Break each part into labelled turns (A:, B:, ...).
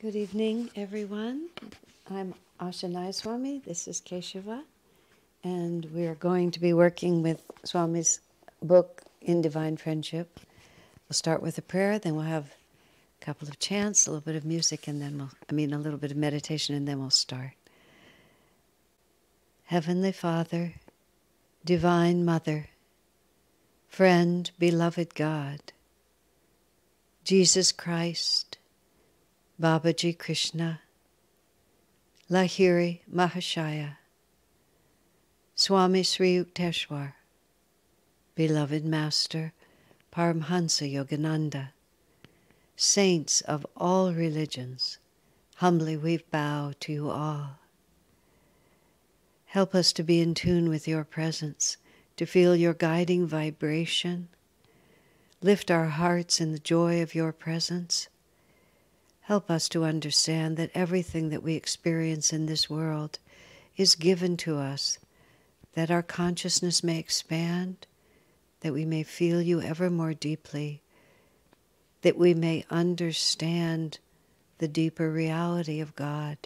A: Good evening, everyone. I'm Asha Nayaswami. This is Keshava. And we're going to be working with Swami's book, In Divine Friendship. We'll start with a prayer, then we'll have a couple of chants, a little bit of music, and then a little bit of meditation, and then we'll start. Heavenly Father, Divine Mother, Friend, Beloved God, Jesus Christ, Babaji Krishna, Lahiri Mahashaya, Swami Sri Yukteswar, Beloved Master, Paramhansa Yogananda, Saints of all religions, humbly we bow to you all. Help us to be in tune with your presence, to feel your guiding vibration. Lift our hearts in the joy of your presence. Help us to understand that everything that we experience in this world is given to us, that our consciousness may expand, that we may feel you ever more deeply, that we may understand the deeper reality of God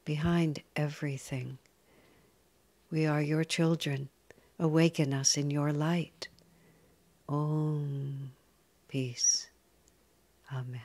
A: behind everything. We are your children. Awaken us in your light. Om. Peace. Amen.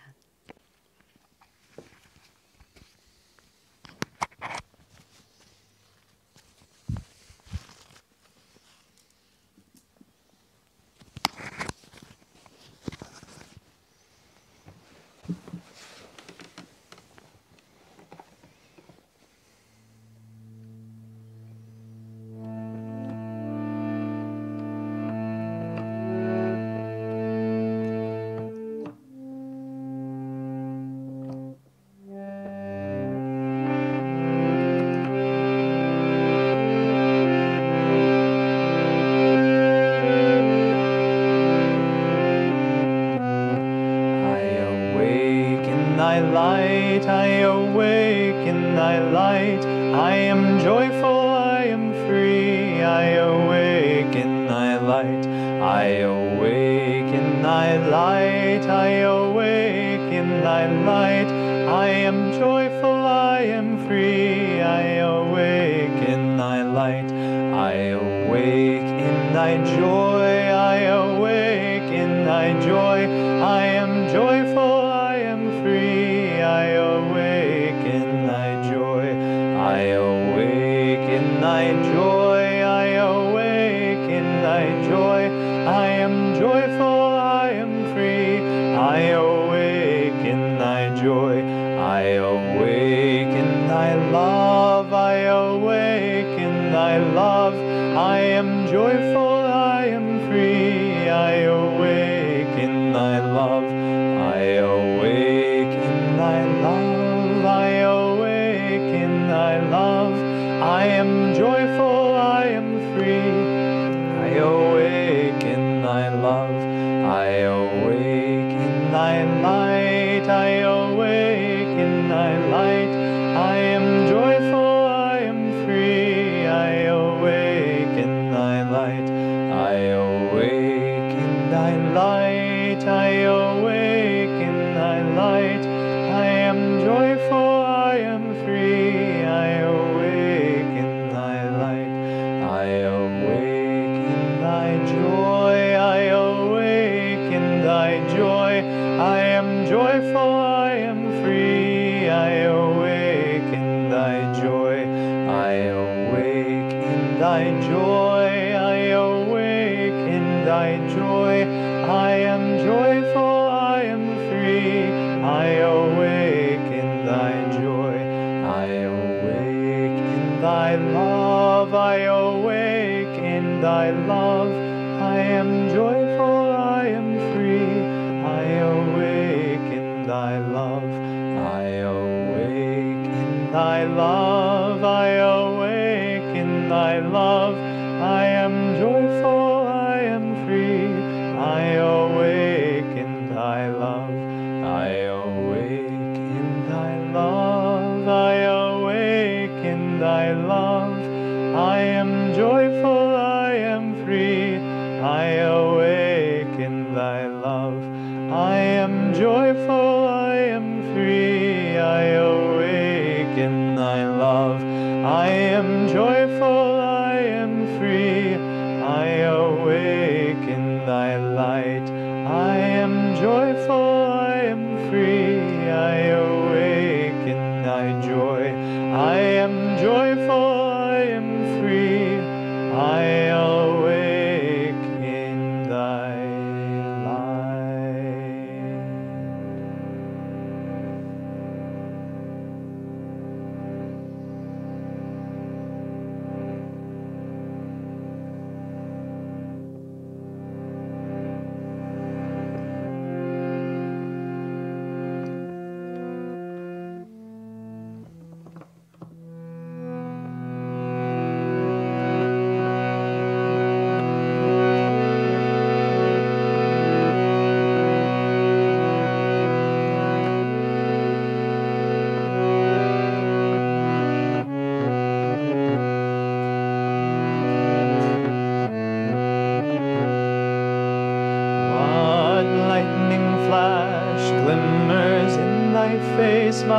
B: I awake in thy love.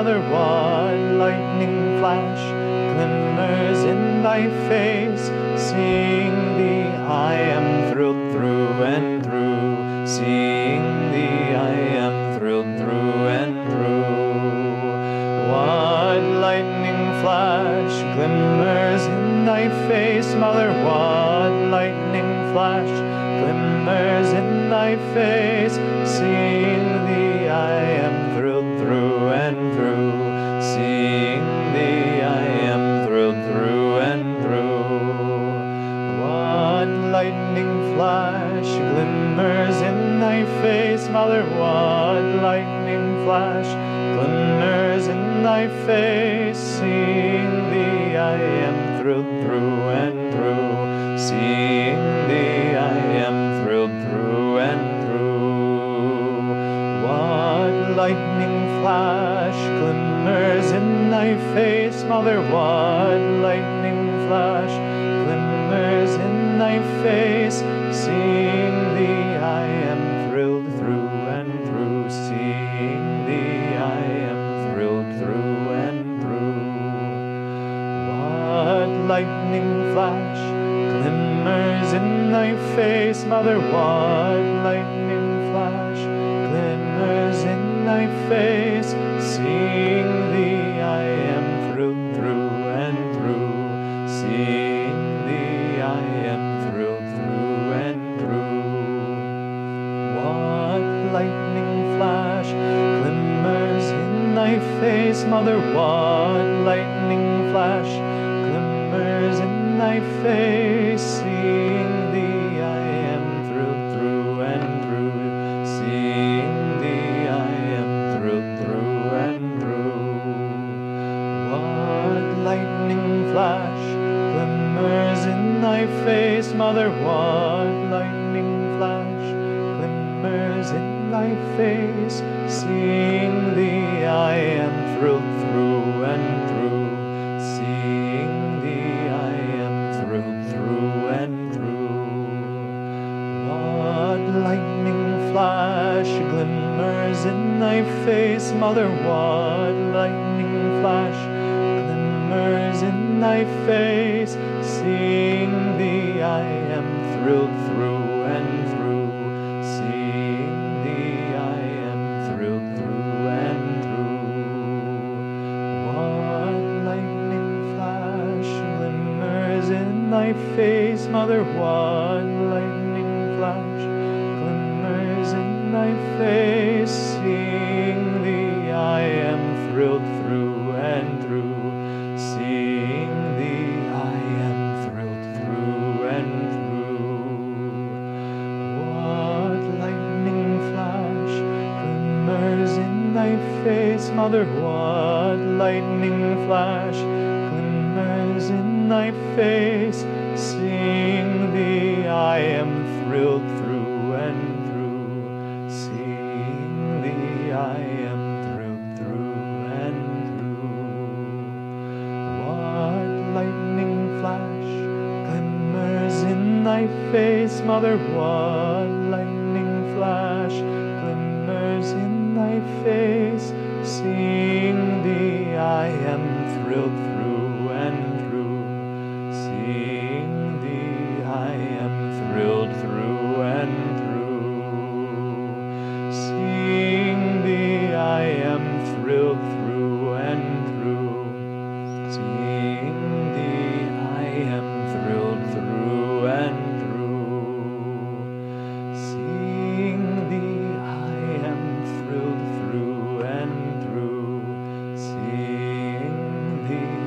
B: Mother, what lightning flash glimmers in thy face? Seeing thee, I am thrilled through and through. Seeing thee, I am thrilled through and through. What lightning flash glimmers in thy face, Mother, what lightning flash glimmers in thy face? Seeing thee, I am thrilled through and through. Seeing thee, I am thrilled through and through. What lightning flash glimmers in thy face, Mother, what lightning flash glimmers in thy face? Seeing thee, I am thrilled through and through. Seeing thee, I am thrilled through and through. What lightning flash glimmers in thy face, Mother, what lightning flash glimmers in thy face? Seeing thee, I am thrilled through and through. Seeing thee, I am thrilled through and through. What lightning flash glimmers in thy face, Mother, what lightning flash glimmers in thy face? Seeing thee, I am thrilled through and through. Seeing thee, I am thrilled through and through. What lightning flash glimmers in thy face, Mother, what lightning flash glimmers in thy face? Seeing thee, I am thrilled through and through. Seeing thee, I am thrilled through and through. What lightning flash glimmers in thy face, Mother, what lightning flash glimmers in thy face? Seeing thee, I am thrilled through and through. Seeing thee, I am thrilled through and through. What lightning flash glimmers in thy face, Mother, what lightning flash glimmers in thy face? Seeing thee, I am thrilled through and through. Seeing thee, I am thrilled through and through. What lightning flash glimmers in thy face, Mother, what lightning flash glimmers in thy face? Seeing thee, I am thrilled through and through. Seeing thee, I am thrilled through and through. What lightning flash glimmers in thy face, Mother, what lightning flash glimmers in thy face? Seeing thee, I am thrilled through and through. Seeing thee, I am thrilled through and through. What lightning flash glimmers in thy face, Mother, what lightning flash glimmers in thy face? Seeing thee, I am thrilled through and through. Seeing thee, I am thrilled through and through. Seeing thee, I am thrilled through and through. Seeing thee, I am thrilled through and through. Seeing thee, I am thrilled through and through. Seeing thee,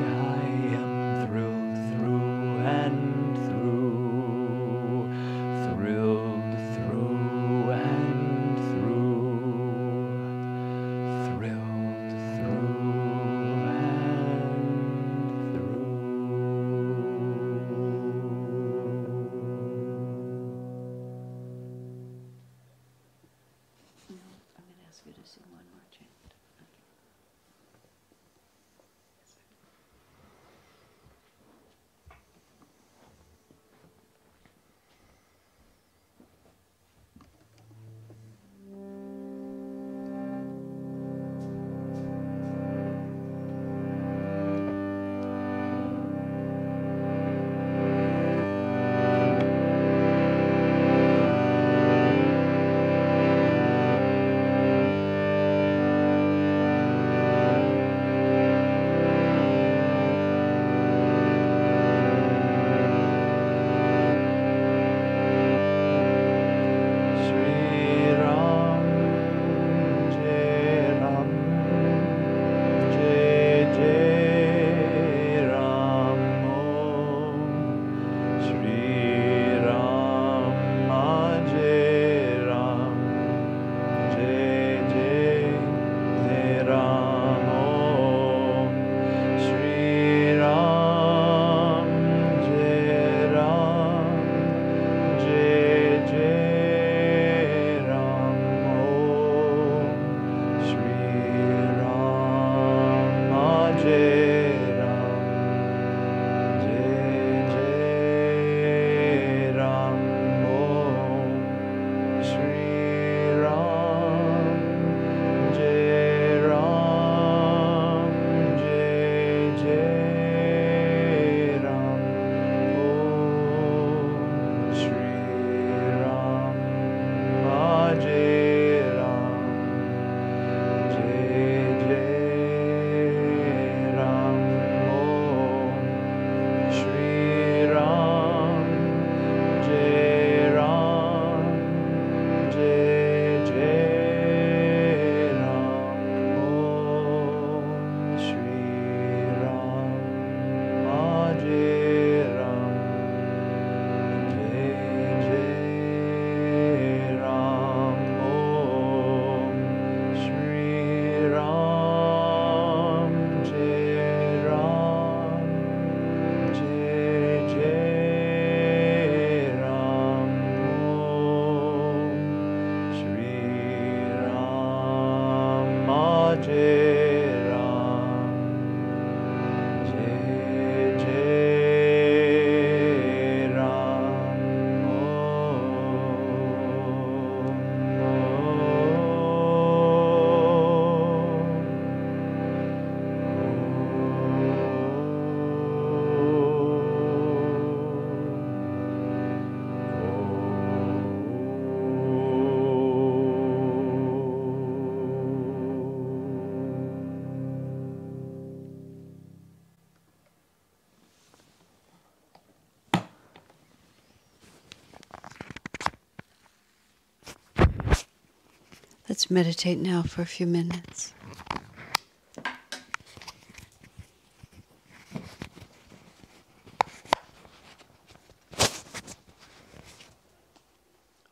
A: Let's meditate now for a few minutes.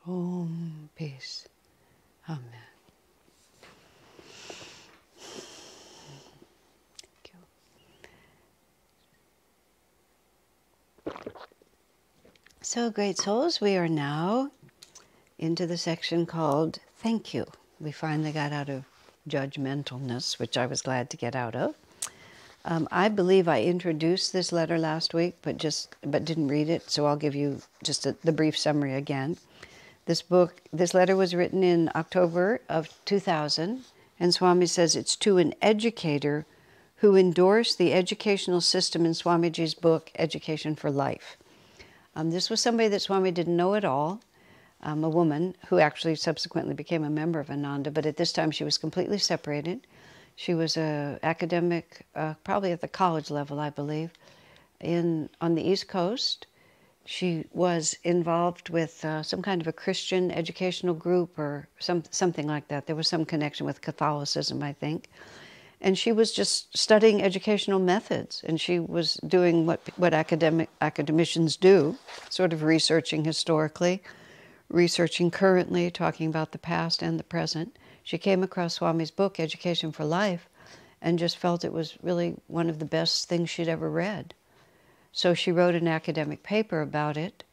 A: Om, peace. Amen. Thank you. So, great souls, we are now into the section called Thank You. We finally got out of judgmentalness, which I was glad to get out of. I believe I introduced this letter last week, but didn't read it, so I'll give you just the brief summary again. This letter was written in October of 2000, and Swami says it's to an educator who endorsed the educational system in Swamiji's book, Education for Life. This was somebody that Swami didn't know at all, a woman who actually subsequently became a member of Ananda, but at this time she was completely separated. She was an academic, probably at the college level, I believe, on the East Coast. She was involved with some kind of a Christian educational group or something like that. There was some connection with Catholicism, I think. And she was just studying educational methods, and she was doing what academicians do, sort of researching historically, researching currently, talking about the past and the present. She came across Swami's book, Education for Life, and just felt it was really one of the best things she'd ever read. So she wrote an academic paper about it.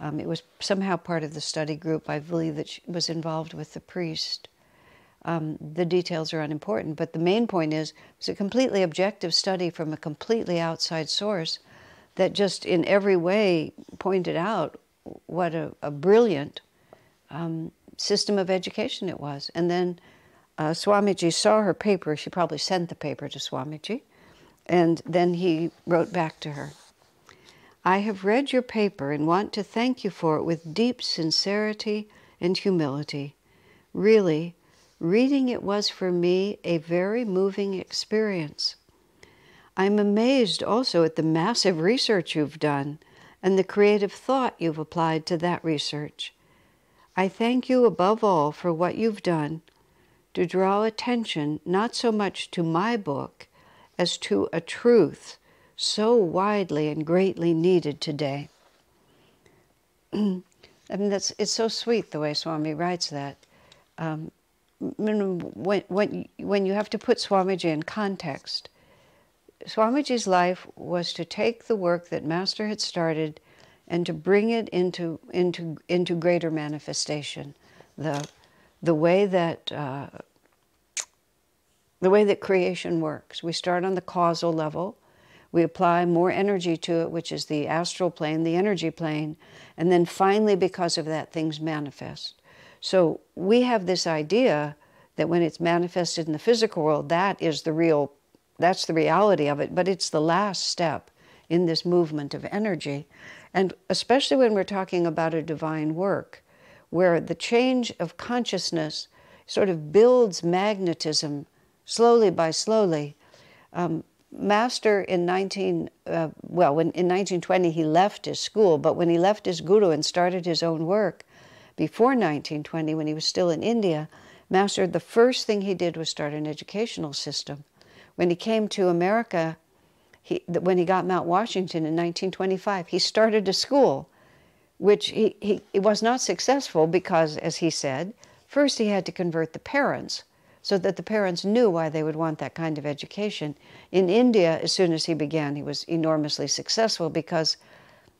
A: It was somehow part of the study group. I believe that she was involved with the priest. The details are unimportant, but the main point is it was a completely objective study from a completely outside source that just in every way pointed out what a brilliant system of education it was. And then Swamiji saw her paper. She probably sent the paper to Swamiji. And then he wrote back to her, I have read your paper and want to thank you for it with deep sincerity and humility. Really, reading it was for me a very moving experience. I'm amazed also at the massive research you've done and the creative thought you've applied to that research. I thank you above all for what you've done to draw attention not so much to my book as to a truth so widely and greatly needed today. I mean, it's so sweet the way Swami writes that. When you have to put Swamiji in context, Swamiji's life was to take the work that Master had started and to bring it into greater manifestation. The way that creation works. We start on the causal level. We apply more energy to it, which is the astral plane, the energy plane, and then finally, because of that, things manifest. So we have this idea that when it's manifested in the physical world, that's the reality of it, but it's the last step in this movement of energy. And especially when we're talking about a divine work, where the change of consciousness sort of builds magnetism slowly by slowly. Master in 1920 he left his school, but when he left his guru and started his own work, before 1920, when he was still in India, Master, the first thing he did was start an educational system. When he came to America, when he got Mount Washington in 1925, he started a school, which he was not successful because, as he said, first he had to convert the parents so that the parents knew why they would want that kind of education. In India, as soon as he began, he was enormously successful because,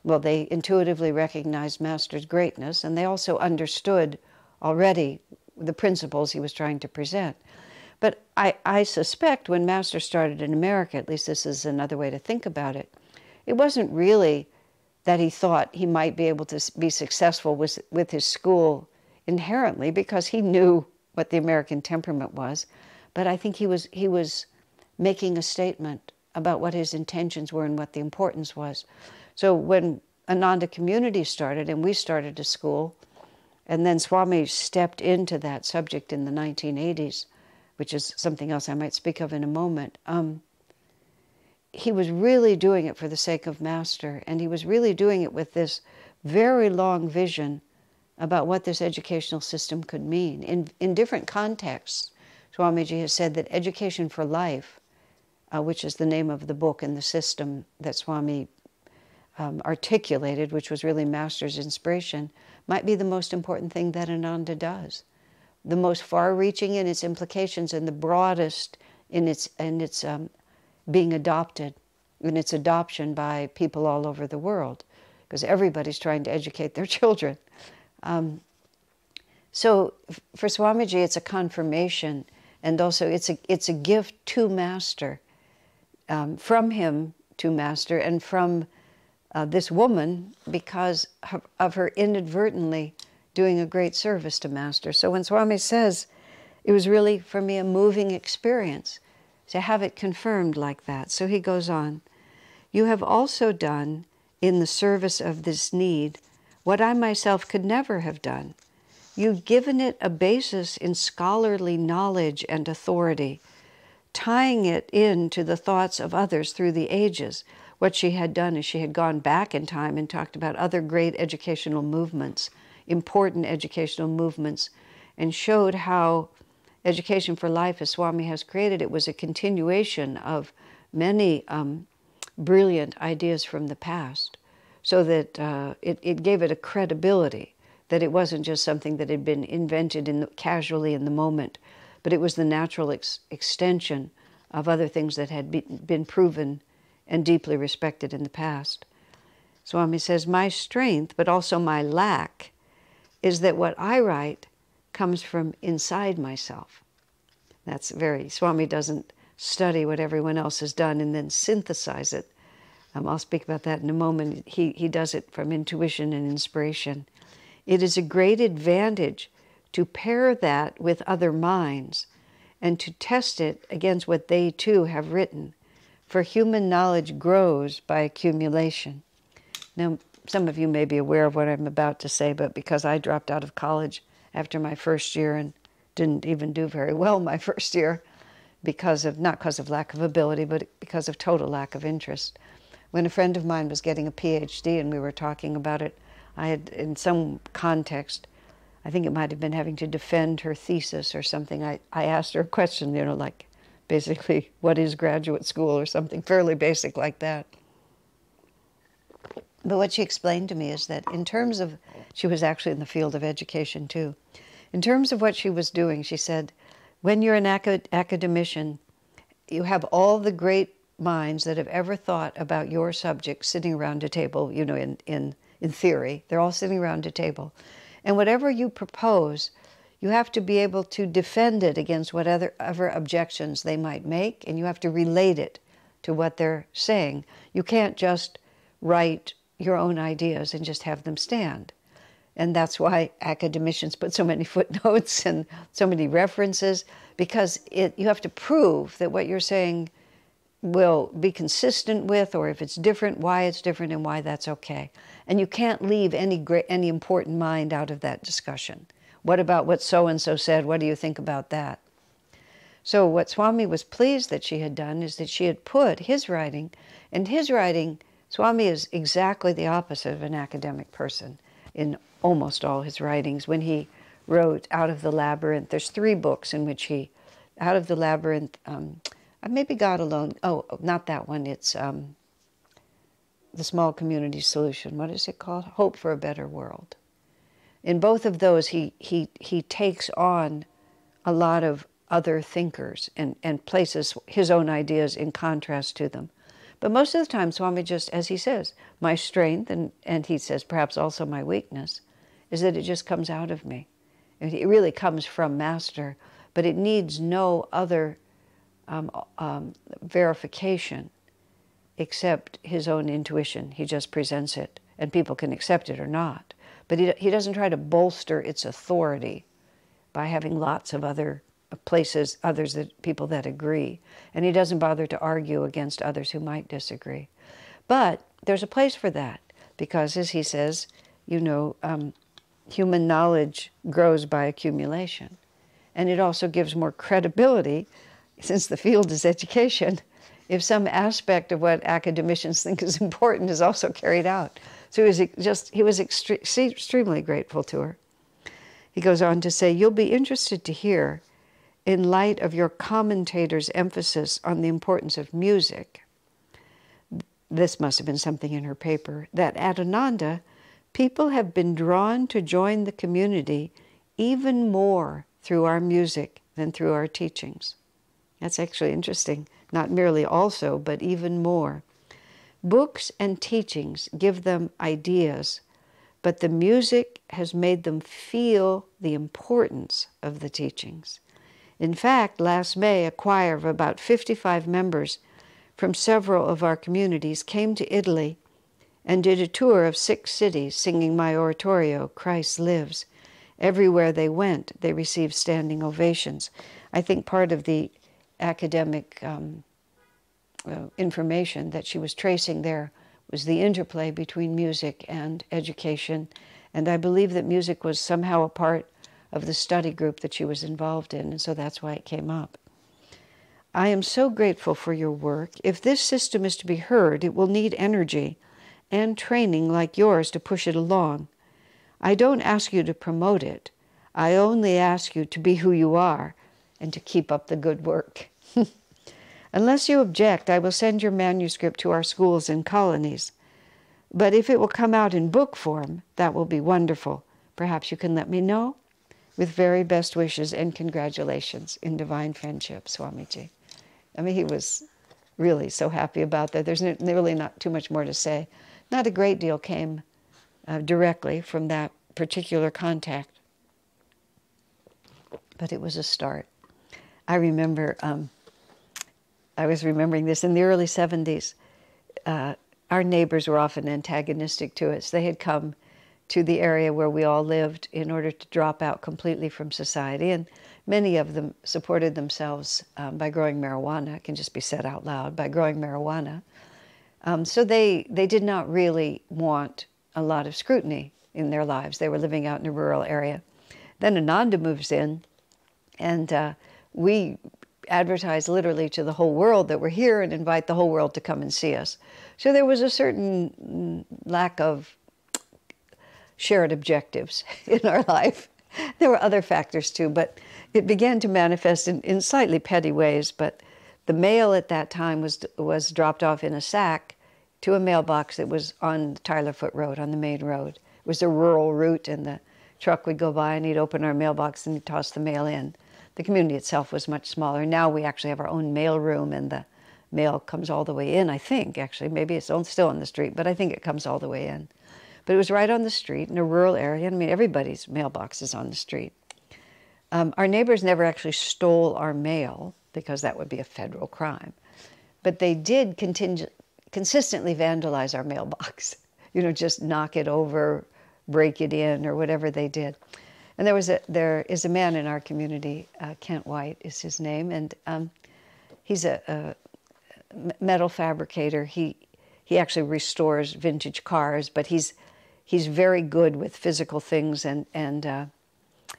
A: well, they intuitively recognized Master's greatness, and they also understood already the principles he was trying to present. But I suspect when Master started in America, at least this is another way to think about it, it wasn't really that he thought he might be able to be successful with his school inherently, because he knew what the American temperament was. But I think he was making a statement about what his intentions were and what the importance was. So when Ananda Community started and we started a school, and then Swami stepped into that subject in the 1980s, which is something else I might speak of in a moment, he was really doing it for the sake of Master, and he was really doing it with this very long vision about what this educational system could mean. In different contexts, Swamiji has said that education for life, which is the name of the book and the system that Swami articulated, which was really Master's inspiration, might be the most important thing that Ananda does. The most far-reaching in its implications and the broadest in its being adopted, in its adoption by people all over the world, because everybody's trying to educate their children. So for Swamiji, it's a confirmation, and also it's a gift to Master, from him to Master, and from this woman, because of her inadvertently doing a great service to Master. So when Swami says, it was really, for me, a moving experience to have it confirmed like that. So he goes on, you have also done in the service of this need what I myself could never have done. You've given it a basis in scholarly knowledge and authority, tying it into the thoughts of others through the ages. What she had done is she had gone back in time and talked about other great educational movements, important educational movements, and showed how Education for Life, as Swami has created it, was a continuation of many brilliant ideas from the past, so that it gave it a credibility, that it wasn't just something that had been invented casually in the moment, but it was the natural extension of other things that had been proven and deeply respected in the past. Swami says, my strength, but also my lack, is that what I write comes from inside myself. That's Swami doesn't study what everyone else has done and then synthesize it. I'll speak about that in a moment. He does it from intuition and inspiration. It is a great advantage to pair that with other minds and to test it against what they too have written. For human knowledge grows by accumulation. Now, some of you may be aware of what I'm about to say, but because I dropped out of college after my first year and didn't even do very well my first year, not because of lack of ability, but because of total lack of interest. When a friend of mine was getting a PhD and we were talking about it, I had, in some context, I think it might have been having to defend her thesis or something, I asked her a question, like basically, what is graduate school or something fairly basic like that. But what she explained to me is that in terms of, she was actually in the field of education too, in terms of what she was doing, she said, when you're an academician, you have all the great minds that have ever thought about your subject sitting around a table, in theory. They're all sitting around a table. And whatever you propose, you have to be able to defend it against whatever objections they might make, and you have to relate it to what they're saying. You can't just write your own ideas and just have them stand. And that's why academicians put so many footnotes and so many references, because you have to prove that what you're saying will be consistent with, or if it's different, why it's different and why that's okay. And you can't leave any important mind out of that discussion. What about what so-and-so said? What do you think about that? So what Swami was pleased that she had done is that she had put his writing, and his writing, Swami is exactly the opposite of an academic person in almost all his writings. When he wrote Out of the Labyrinth, there's 3 books in which Out of the Labyrinth, maybe God Alone, not that one, it's The Small Community Solution. What is it called? Hope for a Better World. In both of those, he takes on a lot of other thinkers and places his own ideas in contrast to them. But most of the time, Swami just, as he says, my strength, and he says perhaps also my weakness, is that it just comes out of me. It really comes from Master, but it needs no other verification except his own intuition. He just presents it, and people can accept it or not. But he doesn't try to bolster its authority by having lots of other places, people that agree. And he doesn't bother to argue against others who might disagree. But there's a place for that, because as he says, human knowledge grows by accumulation. And it also gives more credibility, since the field is education, if some aspect of what academicians think is important is also carried out. So he was extremely grateful to her. He goes on to say, you'll be interested to hear, in light of your commentator's emphasis on the importance of music, this must have been something in her paper, that at Ananda, people have been drawn to join the community even more through our music than through our teachings. That's actually interesting. Not merely also, but even more. Books and teachings give them ideas, but the music has made them feel the importance of the teachings. In fact, last May, a choir of about 55 members from several of our communities came to Italy and did a tour of 6 cities singing my oratorio, Christ Lives. Everywhere they went, they received standing ovations. I think part of the academic information that she was tracing there was the interplay between music and education, and I believe that music was somehow a part of the study group that she was involved in, and so that's why it came up. I am so grateful for your work. If this system is to be heard, it will need energy and training like yours to push it along. I don't ask you to promote it. I only ask you to be who you are and to keep up the good work. Unless you object, I will send your manuscript to our schools and colonies. But if it will come out in book form, that will be wonderful. Perhaps you can let me know? With very best wishes and congratulations in divine friendship, Swamiji. I mean, he was really so happy about that. There's really not too much more to say. Not a great deal came directly from that particular contact, but it was a start. I remember, I was remembering this in the early 70s. Our neighbors were often antagonistic to us. They had come to the area where we all lived in order to drop out completely from society, and many of them supported themselves by growing marijuana. It can just be said out loud, by growing marijuana. So they did not really want a lot of scrutiny in their lives. They were living out in a rural area. Then Ananda moves in, and we advertise literally to the whole world that we're here and invite the whole world to come and see us. So there was a certain lack of shared objectives in our life. There were other factors too, but it began to manifest in slightly petty ways. But the mail at that time was dropped off in a sack to a mailbox that was on the Tylerfoot Road, on the main road. It was a rural route, and the truck would go by and he'd open our mailbox and he'd toss the mail in. The community itself was much smaller. Now we actually have our own mail room, and the mail comes all the way in, I think, actually. Maybe it's still on the street, but I think it comes all the way in. But it was right on the street in a rural area. I mean, everybody's mailbox is on the street. Our neighbors never actually stole our mail, because that would be a federal crime. But they did consistently vandalize our mailbox. You know, just knock it over, break it in, or whatever they did. And there is a man in our community, Kent White is his name, and he's a metal fabricator. He actually restores vintage cars, but he's very good with physical things, and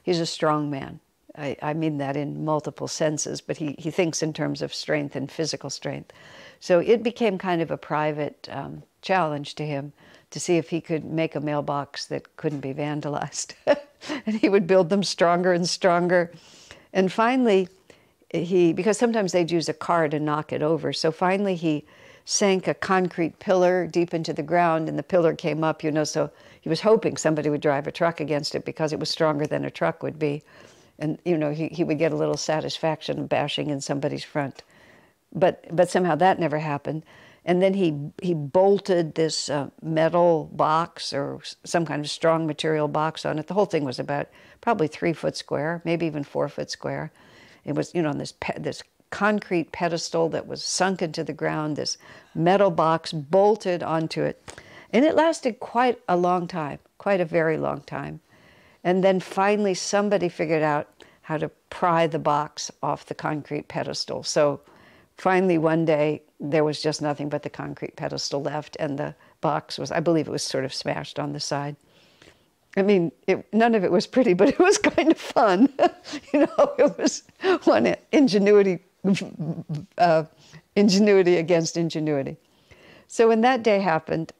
A: he's a strong man. I mean that in multiple senses, but he thinks in terms of strength and physical strength. So it became kind of a private challenge to him to see if he could make a mailbox that couldn't be vandalized. And he would build them stronger and stronger. And finally, because sometimes they'd use a car to knock it over, so finally he sank a concrete pillar deep into the ground, and the pillar came up, you know, so he was hoping somebody would drive a truck against it because it was stronger than a truck would be. And, you know, he would get a little satisfaction bashing in somebody's front. But somehow that never happened. And then he bolted this metal box or some kind of strong material box on it. The whole thing was about probably 3 foot square, maybe even 4 foot square. It was, you know, on this concrete pedestal that was sunk into the ground, this metal box bolted onto it. And it lasted quite a long time, quite a very long time. And then finally somebody figured out how to pry the box off the concrete pedestal. So finally one day there was just nothing but the concrete pedestal left, and the box was, I believe it was sort of smashed on the side. I mean, none of it was pretty, but it was kind of fun. You know, it was one ingenuity against ingenuity. So when that day happened,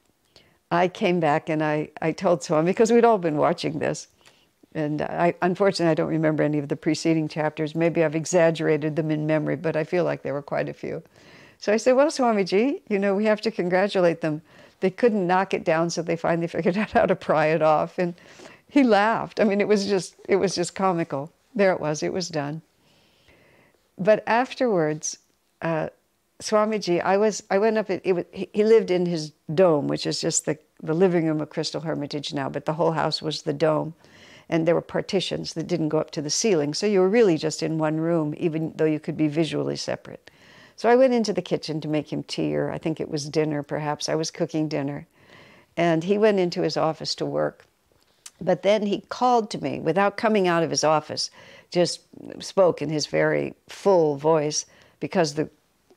A: I came back and I told Swami, because we'd all been watching this, And unfortunately, I don't remember any of the preceding chapters. Maybe I've exaggerated them in memory, but I feel like there were quite a few. So I said, well, Swamiji, we have to congratulate them. They couldn't knock it down, so they finally figured out how to pry it off. And he laughed. I mean, it was just comical. There it was done. But afterwards, Swamiji, I went up, he lived in his dome, which is just the living room of Crystal Hermitage now, but the whole house was the dome. And there were partitions that didn't go up to the ceiling. So you were really just in one room, even though you could be visually separate. So I went into the kitchen to make him tea, or I think it was dinner, perhaps. I was cooking dinner. And he went into his office to work. But then he called to me without coming out of his office, just spoke in his very full voice, because it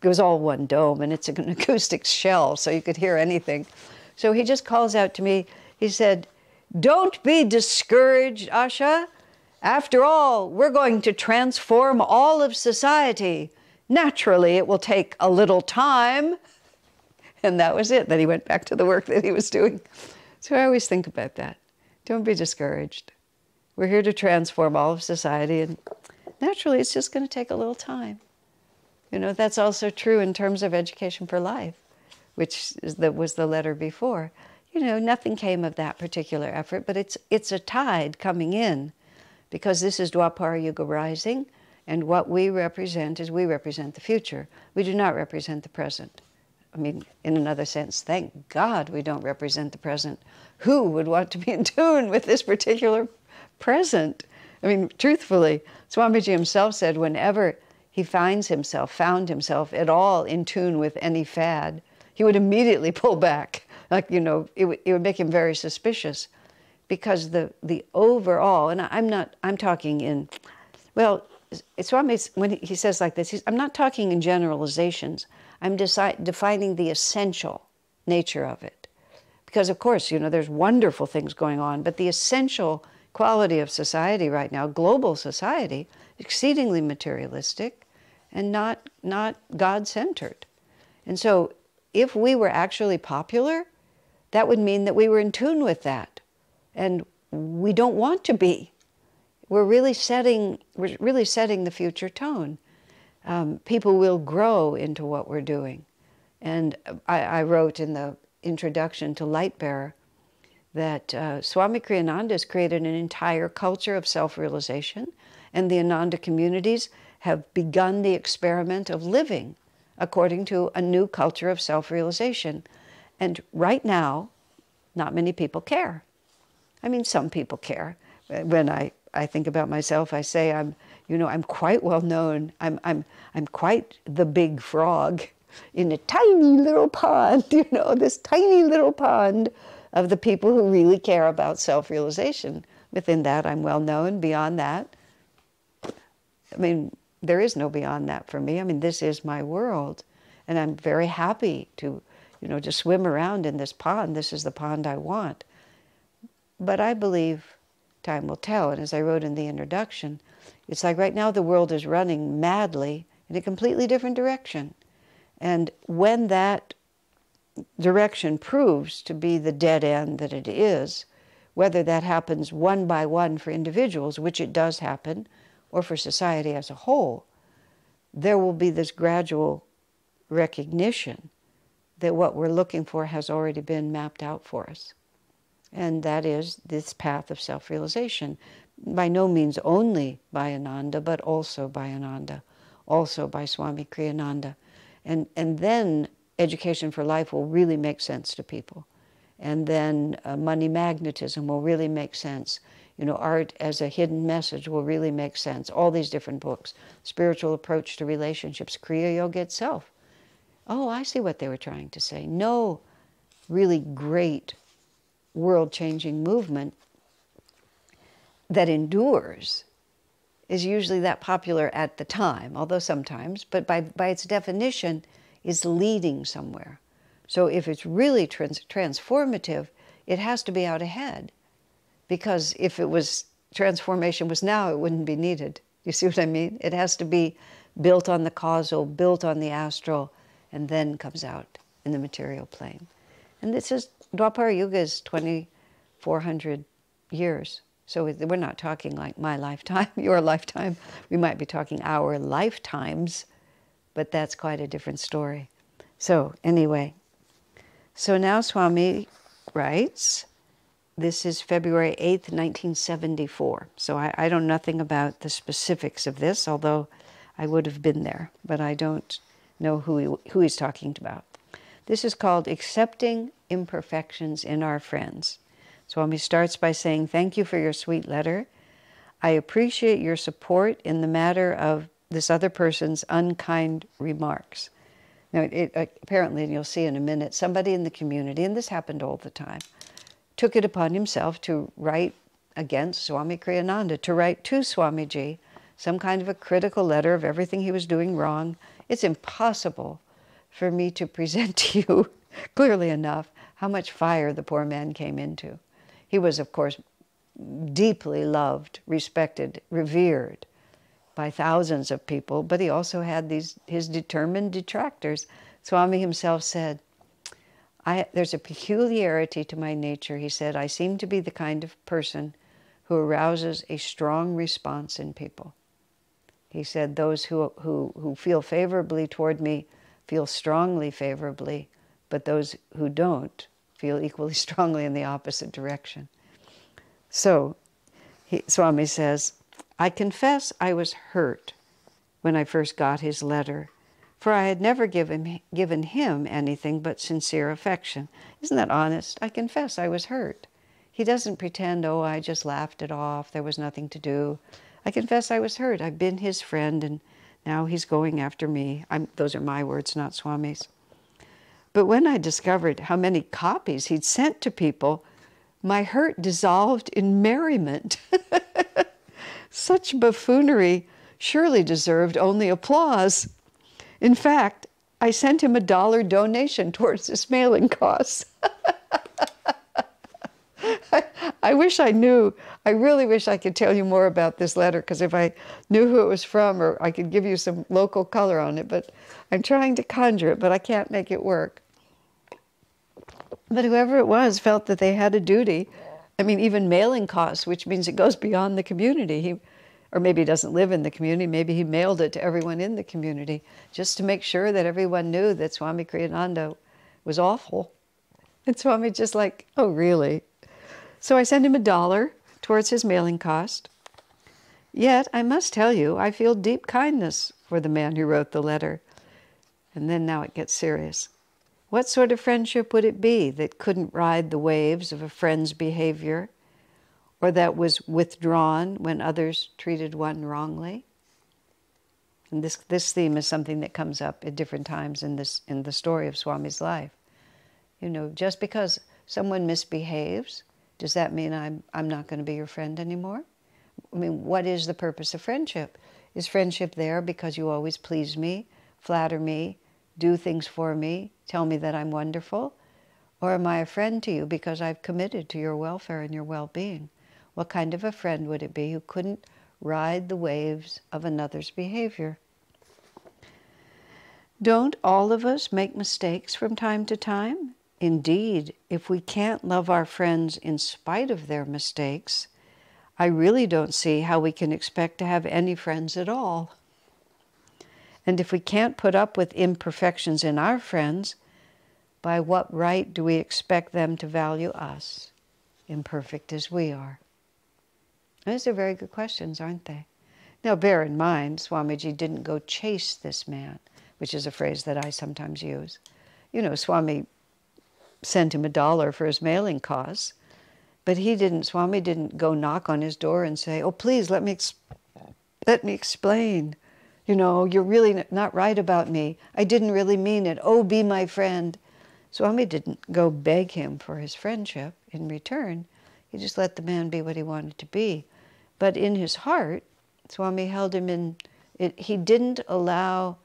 A: was all one dome and it's an acoustic shell, so you could hear anything. So he just calls out to me. He said, "Don't be discouraged, Asha. After all, we're going to transform all of society. Naturally, it will take a little time." And that was it. Then he went back to the work that he was doing. So I always think about that. Don't be discouraged. We're here to transform all of society, and naturally, it's just going to take a little time. That's also true in terms of education for life, which was the letter before. Nothing came of that particular effort, but it's a tide coming in, because this is Dwapara Yuga rising, and what we represent is we represent the future. We do not represent the present. I mean, in another sense, thank God we don't represent the present. Who would want to be in tune with this particular present? I mean, truthfully, Swamiji himself said whenever he found himself at all in tune with any fad, he would immediately pull back. Like, it would make him very suspicious, because the overall, and I'm talking in, well, Swami, when he says like this, I'm not talking in generalizations. I'm defining the essential nature of it. Because, of course, there's wonderful things going on, but the essential quality of society right now, global society, exceedingly materialistic and not God-centered. And so if we were actually popular, that would mean that we were in tune with that. And we don't want to be. We're really setting the future tone. People will grow into what we're doing. And I wrote in the introduction to Lightbearer that Swami Kriyananda has created an entire culture of self-realization, and the Ananda communities have begun the experiment of living according to a new culture of self-realization. And right now, not many people care. I mean, some people care. When I think about myself, I say I'm quite well known. I'm quite the big frog in a tiny little pond, this tiny little pond of the people who really care about self-realization. Within that, I'm well known. Beyond that, I mean, there is no beyond that for me. I mean, this is my world, and I'm very happy to, to swim around in this pond. This is the pond I want. But I believe time will tell, and as I wrote in the introduction, it's like right now the world is running madly in a completely different direction. And when that direction proves to be the dead end that it is, whether that happens one by one for individuals, which it does happen, or for society as a whole, there will be this gradual recognition that what we're looking for has already been mapped out for us. And that is this path of self-realization, by no means only by Ananda, but also by Ananda, also by Swami Kriyananda. And then education for life will really make sense to people. And then money magnetism will really make sense. Art as a hidden message will really make sense. All these different books. Spiritual approach to relationships, Kriya Yoga itself. Oh, I see what they were trying to say. No really great world-changing movement that endures is usually that popular at the time, although sometimes, but by its definition, is leading somewhere. So if it's really transformative, it has to be out ahead. Because if it was, transformation was now, it wouldn't be needed. You see what I mean? It has to be built on the causal, built on the astral, and then comes out in the material plane. And this is, Dwapara Yuga is 2,400 years. So we're not talking like my lifetime, your lifetime. We might be talking our lifetimes, but that's quite a different story. So anyway, so now Swami writes, this is February 8th, 1974. So I know nothing about the specifics of this, although I would have been there, but I don't know who he's talking about. This is called Accepting Imperfections in Our Friends. Swami starts by saying, thank you for your sweet letter. I appreciate your support in the matter of this other person's unkind remarks. Now, apparently, and you'll see in a minute, somebody in the community, and this happened all the time, took it upon himself to write against Swami Kriyananda, to write to Swamiji some kind of a critical letter of everything he was doing wrong. It's impossible for me to present to you clearly enough how much fire the poor man came into. He was, of course, deeply loved, respected, revered by thousands of people, but he also had his determined detractors. Swami himself said, there's a peculiarity to my nature. He said, I seem to be the kind of person who arouses a strong response in people. He said, those who feel favorably toward me feel strongly favorably, but those who don't feel equally strongly in the opposite direction. So, Swami says, I confess I was hurt when I first got his letter, for I had never given him anything but sincere affection. Isn't that honest? I confess I was hurt. He doesn't pretend, oh, I just laughed it off, there was nothing to do. I confess I was hurt. I've been his friend, and now he's going after me. Those are my words, not Swami's. But when I discovered how many copies he'd sent to people, my hurt dissolved in merriment. Such buffoonery surely deserved only applause. In fact, I sent him $1 donation towards his mailing costs. I wish I knew. I really wish I could tell you more about this letter, because if I knew who it was from, or I could give you some local color on it, but I'm trying to conjure it, but I can't make it work. But whoever it was felt that they had a duty. I mean, even mailing costs, which means it goes beyond the community. Or maybe he doesn't live in the community, maybe he mailed it to everyone in the community, just to make sure that everyone knew that Swami Kriyananda was awful. And Swami just like, oh, really? So I sent him $1 towards his mailing cost. Yet, I must tell you, I feel deep kindness for the man who wrote the letter. And then now it gets serious. What sort of friendship would it be that couldn't ride the waves of a friend's behavior, or that was withdrawn when others treated one wrongly? And this theme is something that comes up at different times in the story of Swami's life. You know, just because someone misbehaves, does that mean I'm not going to be your friend anymore? I mean, what is the purpose of friendship? Is friendship there because you always please me, flatter me, do things for me, tell me that I'm wonderful? Or am I a friend to you because I've committed to your welfare and your well-being? What kind of a friend would it be who couldn't ride the waves of another's behavior? Don't all of us make mistakes from time to time? Indeed, if we can't love our friends in spite of their mistakes, I really don't see how we can expect to have any friends at all. And if we can't put up with imperfections in our friends, by what right do we expect them to value us, imperfect as we are? Those are very good questions, aren't they? Now, bear in mind, Swamiji didn't go chase this man, which is a phrase that I sometimes use. You know, Swami sent him $1 for his mailing costs, but Swami didn't go knock on his door and say, oh, please, let me explain. You know, you're really not right about me. I didn't really mean it. Oh, be my friend. Swami didn't go beg him for his friendship in return. He just let the man be what he wanted to be. But in his heart, Swami held him in, he didn't allow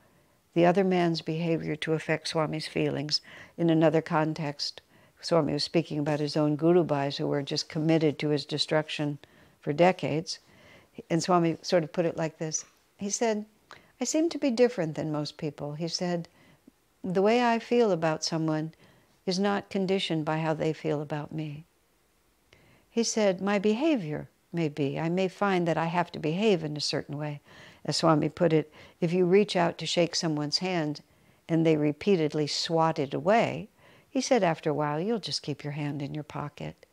A: the other man's behavior to affect Swami's feelings. In another context, Swami was speaking about his own gurubhais who were just committed to his destruction for decades. And Swami sort of put it like this. He said, I seem to be different than most people. He said, the way I feel about someone is not conditioned by how they feel about me. He said, my behavior may be. I may find that I have to behave in a certain way. As Swami put it, if you reach out to shake someone's hand and they repeatedly swat it away, he said after a while, you'll just keep your hand in your pocket.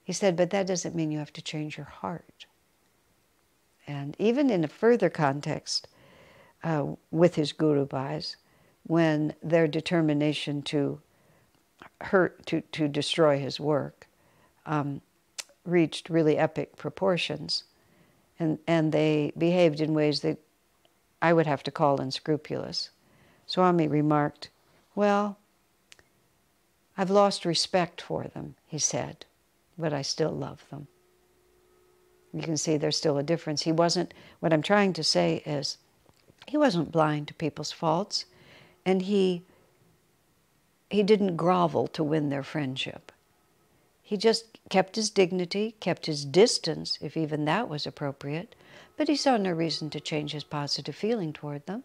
A: He said, but that doesn't mean you have to change your heart. And even in a further context, with his Guru Bhais, when their determination to to destroy his work reached really epic proportions, and they behaved in ways that I would have to call unscrupulous. Swami remarked, well, I've lost respect for them, he said, but I still love them. You can see there's still a difference. He wasn't, what I'm trying to say is, he wasn't blind to people's faults, and he didn't grovel to win their friendship. He just kept his dignity, kept his distance, if even that was appropriate, but he saw no reason to change his positive feeling toward them.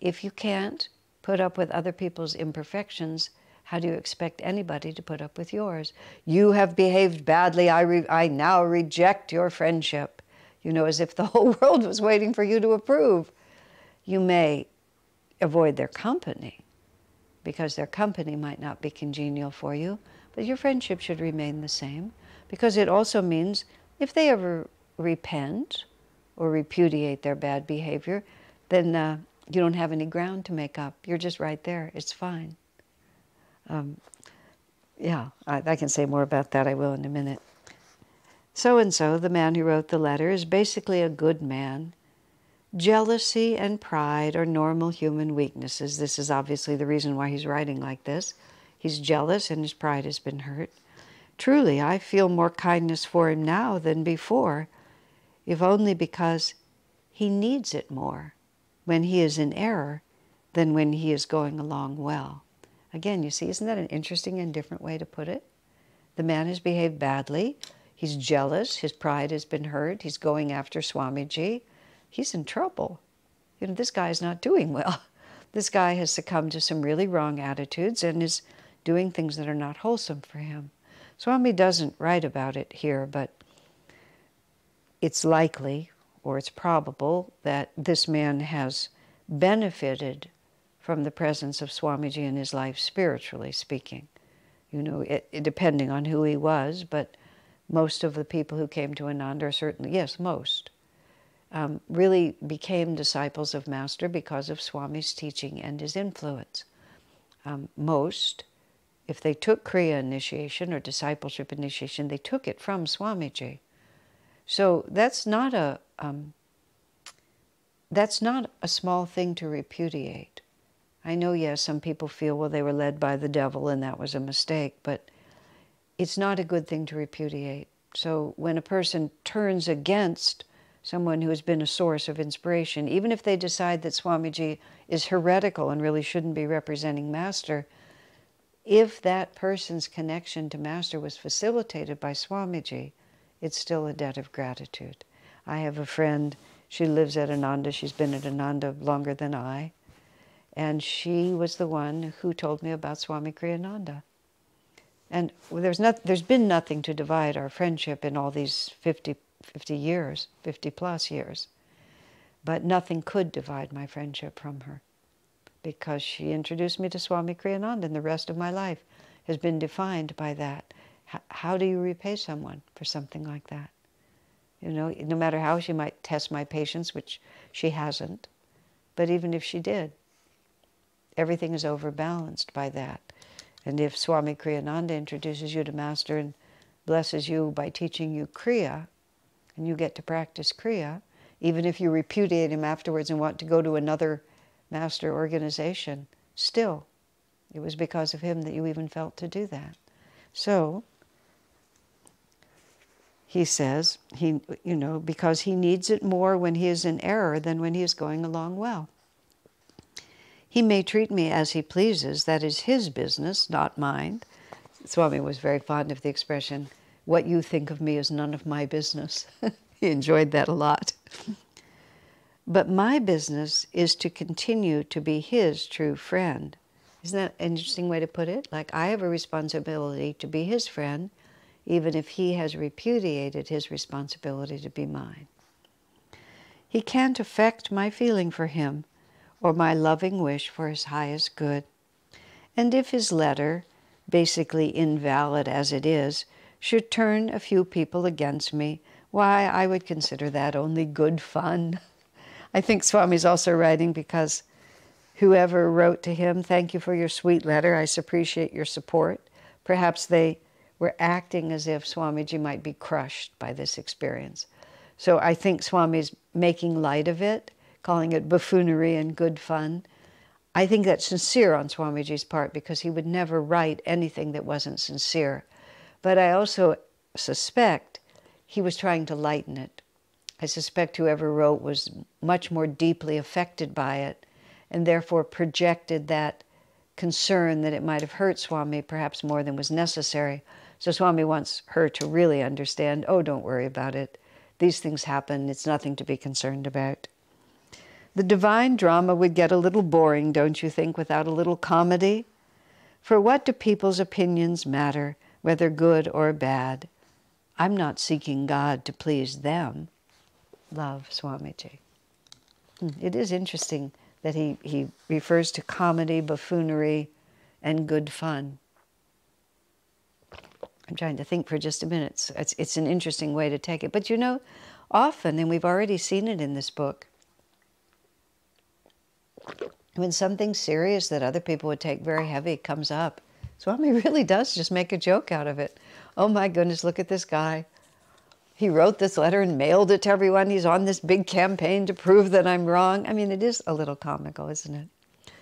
A: If you can't put up with other people's imperfections, how do you expect anybody to put up with yours? You have behaved badly, I now reject your friendship. You know, as if the whole world was waiting for you to approve. You may avoid their company, because their company might not be congenial for you, but your friendship should remain the same, because it also means if they ever repent or repudiate their bad behavior, then you don't have any ground to make up. You're just right there. It's fine. Yeah, I can say more about that. I will in a minute. So-and-so, the man who wrote the letter, is basically a good man. Jealousy and pride are normal human weaknesses. This is obviously the reason why he's writing like this. He's jealous and his pride has been hurt. Truly, I feel more kindness for him now than before, if only because he needs it more when he is in error than when he is going along well. Again, you see, isn't that an interesting and different way to put it? The man has behaved badly. He's jealous. His pride has been hurt. He's going after Swamiji. He's in trouble. You know, this guy is not doing well. This guy has succumbed to some really wrong attitudes and is doing things that are not wholesome for him. Swami doesn't write about it here, but it's likely, or it's probable, that this man has benefited from the presence of Swamiji in his life, spiritually speaking. You know, depending on who he was, but most of the people who came to Ananda are certainly, yes, most, really became disciples of Master because of Swami's teaching and his influence. Most, if they took Kriya initiation or discipleship initiation, they took it from Swamiji. So that's not a small thing to repudiate. I know, yes, some people feel, well, they were led by the devil and that was a mistake, but it's not a good thing to repudiate. So when a person turns against someone who has been a source of inspiration, even if they decide that Swamiji is heretical and really shouldn't be representing Master, if that person's connection to Master was facilitated by Swamiji, it's still a debt of gratitude. I have a friend, she lives at Ananda, she's been at Ananda longer than I, and she was the one who told me about Swami Kriyananda. And there's been nothing to divide our friendship in all these 50 years, 50 plus years. But nothing could divide my friendship from her, because she introduced me to Swami Kriyananda, and the rest of my life has been defined by that. How do you repay someone for something like that? You know, no matter how she might test my patience, which she hasn't, but even if she did, everything is overbalanced by that. And if Swami Kriyananda introduces you to Master and blesses you by teaching you Kriya, and you get to practice Kriya, even if you repudiate him afterwards and want to go to another Master organization, still, it was because of him that you even felt to do that. So, he says, because he needs it more when he is in error than when he is going along well. He may treat me as he pleases, that is his business, not mine. Swami was very fond of the expression, what you think of me is none of my business. He enjoyed that a lot. But my business is to continue to be his true friend. Isn't that an interesting way to put it? Like, I have a responsibility to be his friend, even if he has repudiated his responsibility to be mine. He can't affect my feeling for him or my loving wish for his highest good. And if his letter, basically invalid as it is, should turn a few people against me, why, I would consider that only good fun. I think Swami's also writing because whoever wrote to him, thank you for your sweet letter, I appreciate your support. Perhaps they were acting as if Swamiji might be crushed by this experience. So I think Swami's making light of it, calling it buffoonery and good fun. I think that's sincere on Swamiji's part, because he would never write anything that wasn't sincere. But I also suspect he was trying to lighten it. I suspect whoever wrote was much more deeply affected by it, and therefore projected that concern that it might have hurt Swami perhaps more than was necessary. So Swami wants her to really understand, oh, don't worry about it. These things happen. It's nothing to be concerned about. The divine drama would get a little boring, don't you think, without a little comedy? For what do people's opinions matter, whether good or bad? I'm not seeking God to please them. Love, Swamiji. It is interesting that he refers to comedy, buffoonery, and good fun. I'm trying to think for just a minute. It's an interesting way to take it. But you know, often, and we've already seen it in this book, when something serious that other people would take very heavy comes up, Swami really does just make a joke out of it. Oh my goodness, look at this guy. He wrote this letter and mailed it to everyone. He's on this big campaign to prove that I'm wrong. I mean, it is a little comical, isn't it?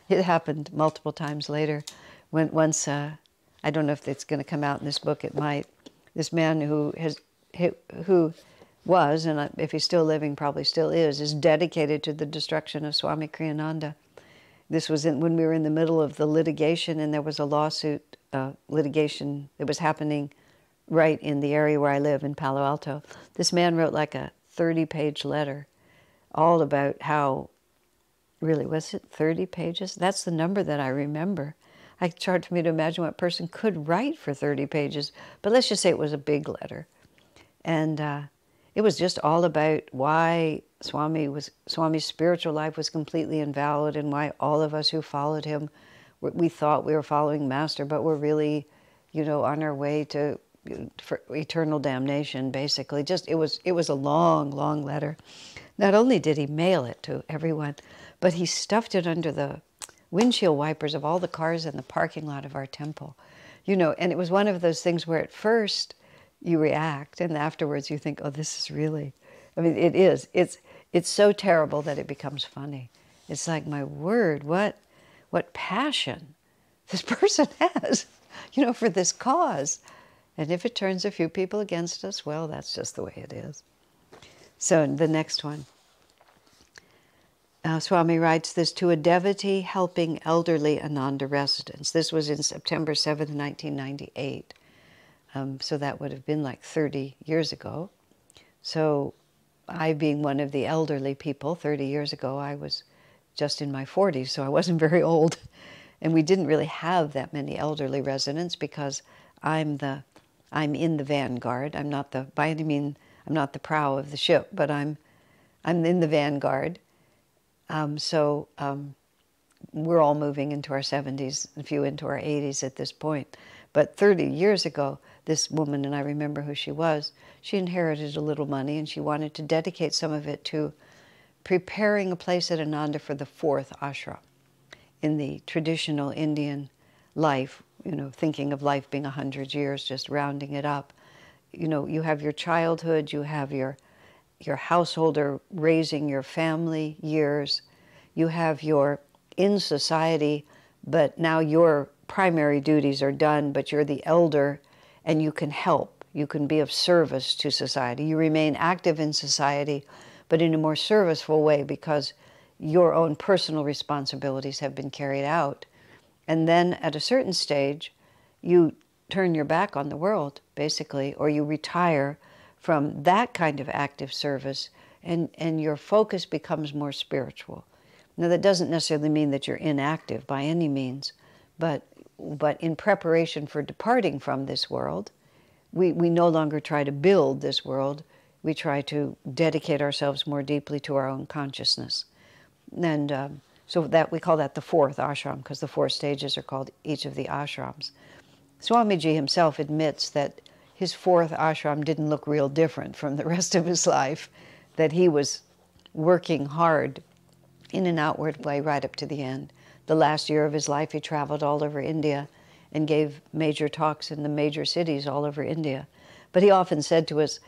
A: It happened multiple times later. Once, I don't know if it's going to come out in this book, it might. This man who was, and if he's still living, probably still is dedicated to the destruction of Swami Kriyananda. This was when we were in the middle of the litigation, and there was a lawsuit, litigation that was happening right in the area where I live in Palo Alto. This man wrote like a 30-page letter all about how, really, was it 30 pages? That's the number that I remember. It's hard for me to imagine what person could write for 30 pages, but let's just say it was a big letter. And it was just all about why Swami's spiritual life was completely invalid, and why all of us who followed him, we thought we were following Master, but we're really, you know, on our way to for eternal damnation, basically. Just it was a long, long letter. Not only did he mail it to everyone, but he stuffed it under the windshield wipers of all the cars in the parking lot of our temple. You know, and it was one of those things where at first you react, and afterwards you think, oh, this is really, I mean, it is. It's so terrible that it becomes funny. It's like, my word, what passion this person has, you know, for this cause. And if it turns a few people against us, well, that's just the way it is. So the next one. Swami writes this to a devotee helping elderly Ananda residents. This was in September 7th, 1998. So that would have been like 30 years ago. So I, being one of the elderly people, 30 years ago, I was just in my 40s, so I wasn't very old. And we didn't really have that many elderly residents, because I'm in the vanguard. I'm not the, by any means, I'm not the prow of the ship, but I'm in the vanguard. We're all moving into our 70s, a few into our 80s at this point. But 30 years ago, this woman, and I remember who she was, she inherited a little money, and she wanted to dedicate some of it to preparing a place at Ananda for the 4th ashram. In the traditional Indian life, you know, thinking of life being 100 years, just rounding it up. You know, you have your childhood, you have your householder raising your family years, you have your in society, but now your primary duties are done, but you're the elder and you can help. You can be of service to society. You remain active in society, but in a more serviceful way, because your own personal responsibilities have been carried out. And then at a certain stage, you turn your back on the world, basically, or you retire from that kind of active service, and your focus becomes more spiritual. Now, that doesn't necessarily mean that you're inactive by any means, but in preparation for departing from this world, we no longer try to build this world. We try to dedicate ourselves more deeply to our own consciousness. And so that we call that the fourth ashram, because the four stages are called each of the ashrams. Swamiji himself admits that his fourth ashram didn't look real different from the rest of his life, that he was working hard in an outward way right up to the end. The last year of his life, he traveled all over India and gave major talks in the major cities all over India. But he often said to us,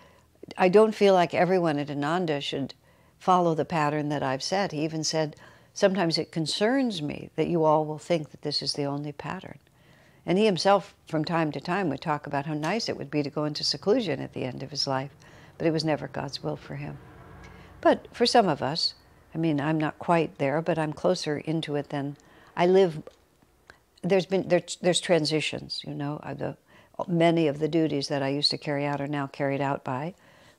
A: I don't feel like everyone at Ananda should follow the pattern that I've set. He even said, sometimes it concerns me that you all will think that this is the only pattern. And he himself, from time to time, would talk about how nice it would be to go into seclusion at the end of his life, but it was never God's will for him. But for some of us, I mean, I'm not quite there, but I'm closer into it than I live. There's transitions, you know. Many of the duties that I used to carry out are now carried out by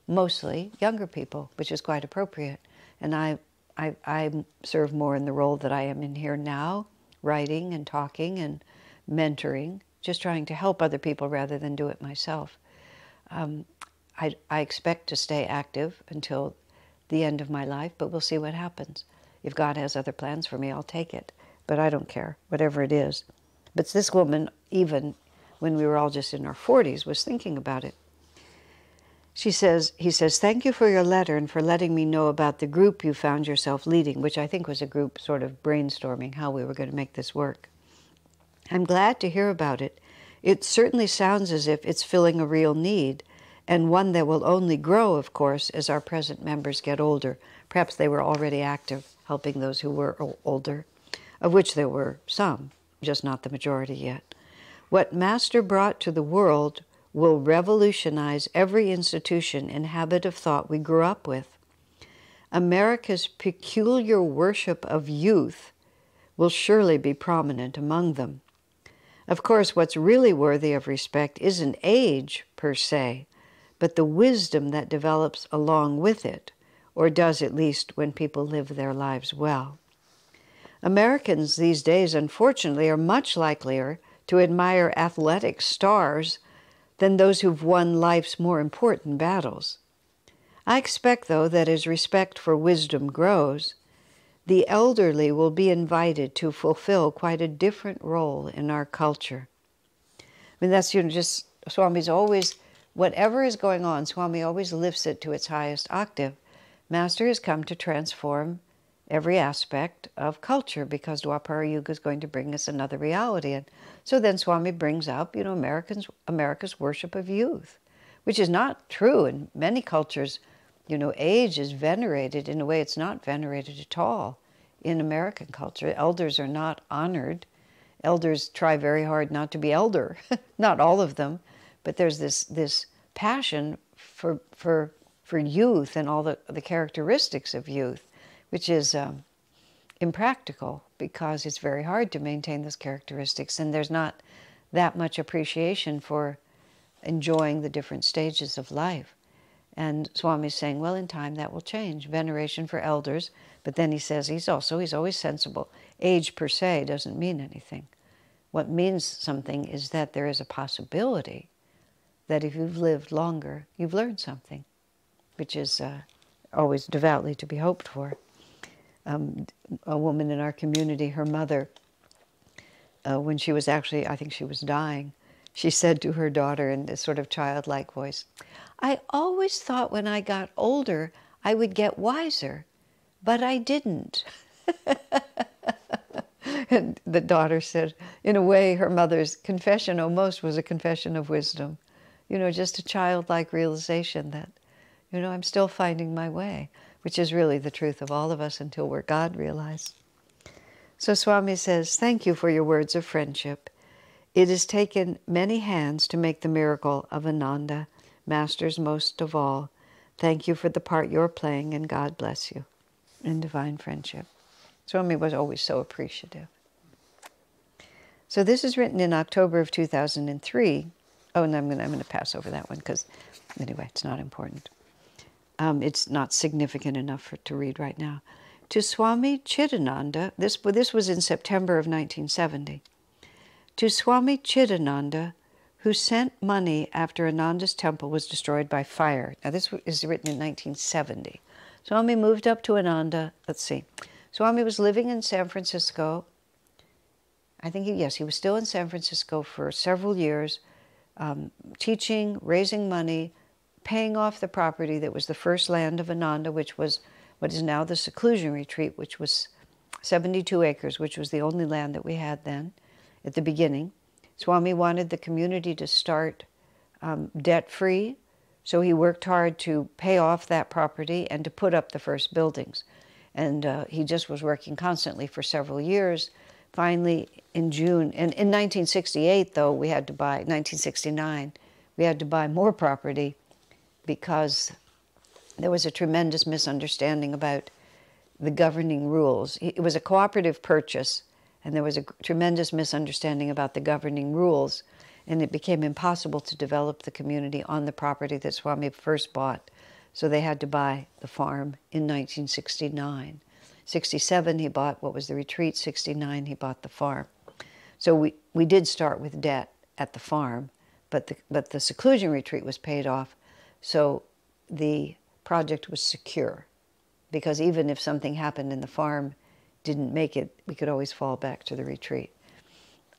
A: mostly younger people, which is quite appropriate. And I serve more in the role that I am in here now, writing and talking and mentoring, just trying to help other people rather than do it myself. I expect to stay active until the end of my life, but we'll see what happens. If God has other plans for me, I'll take it. But I don't care, whatever it is. But this woman, even when we were all just in our 40s, was thinking about it. He says, thank you for your letter and for letting me know about the group you found yourself leading, which I think was a group sort of brainstorming how we were going to make this work. I'm glad to hear about it. It certainly sounds as if it's filling a real need, and one that will only grow, of course, as our present members get older. Perhaps they were already active, helping those who were older, of which there were some, just not the majority yet. What Master brought to the world will revolutionize every institution and habit of thought we grew up with. America's peculiar worship of youth will surely be prominent among them. Of course, what's really worthy of respect isn't age per se, but the wisdom that develops along with it, or does at least when people live their lives well. Americans these days, unfortunately, are much likelier to admire athletic stars than those who've won life's more important battles. I expect, though, that as respect for wisdom grows, the elderly will be invited to fulfill quite a different role in our culture. I mean, that's, you know, just Swami's always, whatever is going on, Swami always lifts it to its highest octave. Master has come to transform every aspect of culture because Dwapara Yuga is going to bring us another reality. And so then Swami brings up, you know, America's worship of youth, which is not true in many cultures. You know, age is venerated in a way it's not venerated at all in American culture. Elders are not honored. Elders try very hard not to be elder, not all of them, but there's this passion for youth and all the characteristics of youth, which is impractical because it's very hard to maintain those characteristics, and there's not that much appreciation for enjoying the different stages of life. And Swami's saying, well, in time that will change. Veneration for elders, but then he says he's always sensible. Age per se doesn't mean anything. What means something is that there is a possibility that if you've lived longer, you've learned something, which is always devoutly to be hoped for. A woman in our community, her mother, when she was actually, I think she was dying, she said to her daughter in this sort of childlike voice, I always thought when I got older I would get wiser, but I didn't. And the daughter said, in a way, her mother's confession almost was a confession of wisdom. You know, just a childlike realization that, you know, I'm still finding my way, which is really the truth of all of us until we're God realized. So Swami says, thank you for your words of friendship. It has taken many hands to make the miracle of Ananda, Masters most of all. Thank you for the part you're playing, and God bless you in divine friendship. Swami was always so appreciative. So this is written in October of 2003. Oh, and I'm going to pass over that one because, anyway, it's not important. It's not significant enough to read right now. To Swami Chidananda, this was in September of 1970. To Swami Chidananda, who sent money after Ananda's temple was destroyed by fire. Now this is written in 1970. Swami moved up to Ananda. Let's see. Swami was living in San Francisco. I think, he was still in San Francisco for several years, teaching, raising money, paying off the property that was the first land of Ananda, which was what is now the seclusion retreat, which was 72 acres, which was the only land that we had then at the beginning. Swami wanted the community to start debt-free, so he worked hard to pay off that property and to put up the first buildings. And he just was working constantly for several years. Finally, in June, and in 1968, though, 1969, we had to buy more property because there was a tremendous misunderstanding about the governing rules. It was a cooperative purchase, and there was a tremendous misunderstanding about the governing rules, and it became impossible to develop the community on the property that Swami first bought. So they had to buy the farm in 1969. 67, he bought what was the retreat. 69, he bought the farm. So we did start with debt at the farm, but the seclusion retreat was paid off, so the project was secure, because even if something happened and the farm didn't make it, we could always fall back to the retreat.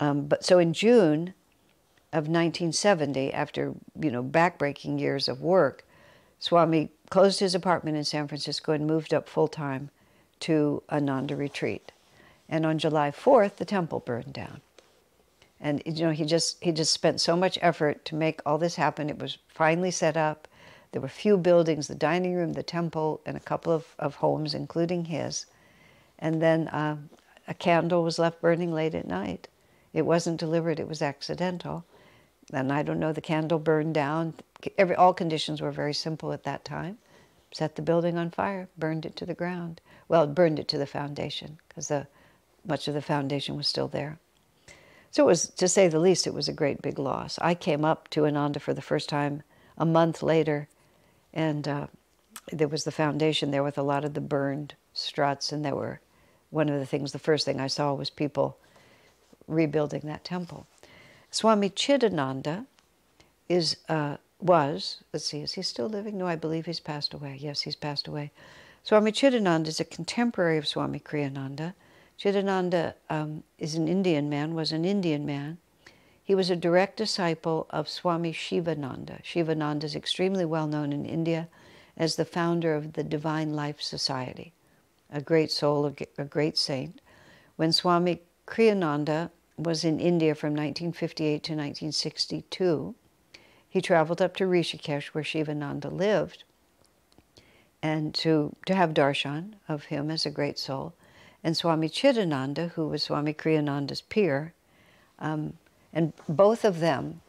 A: But so in June of 1970, after backbreaking years of work, Swami closed his apartment in San Francisco and moved up full-time to Ananda retreat. And on July 4th, the temple burned down. And he just spent so much effort to make all this happen. It was finally set up. There were few buildings, the dining room, the temple, and a couple of homes, including his. And then a candle was left burning late at night. It wasn't deliberate, it was accidental. And I don't know, the candle burned down. All conditions were very simple at that time. Set the building on fire, burned it to the ground. Well, it burned it to the foundation, because much of the foundation was still there. So it was, to say the least, it was a great big loss. I came up to Ananda for the first time a month later, and there was the foundation there with a lot of the burned struts, and the first thing I saw was people rebuilding that temple. Swami Chidananda was, let's see, is he still living? No, I believe he's passed away. Yes, he's passed away. Swami Chidananda is a contemporary of Swami Kriyananda. Chidananda was an Indian man. He was a direct disciple of Swami Shivananda. Shivananda is extremely well known in India as the founder of the Divine Life Society, a great soul, a great saint. When Swami Kriyananda was in India from 1958 to 1962, he traveled up to Rishikesh, where Shivananda lived, and to have darshan of him as a great soul. And Swami Chidananda, who was Swami Kriyananda's peer, and both of them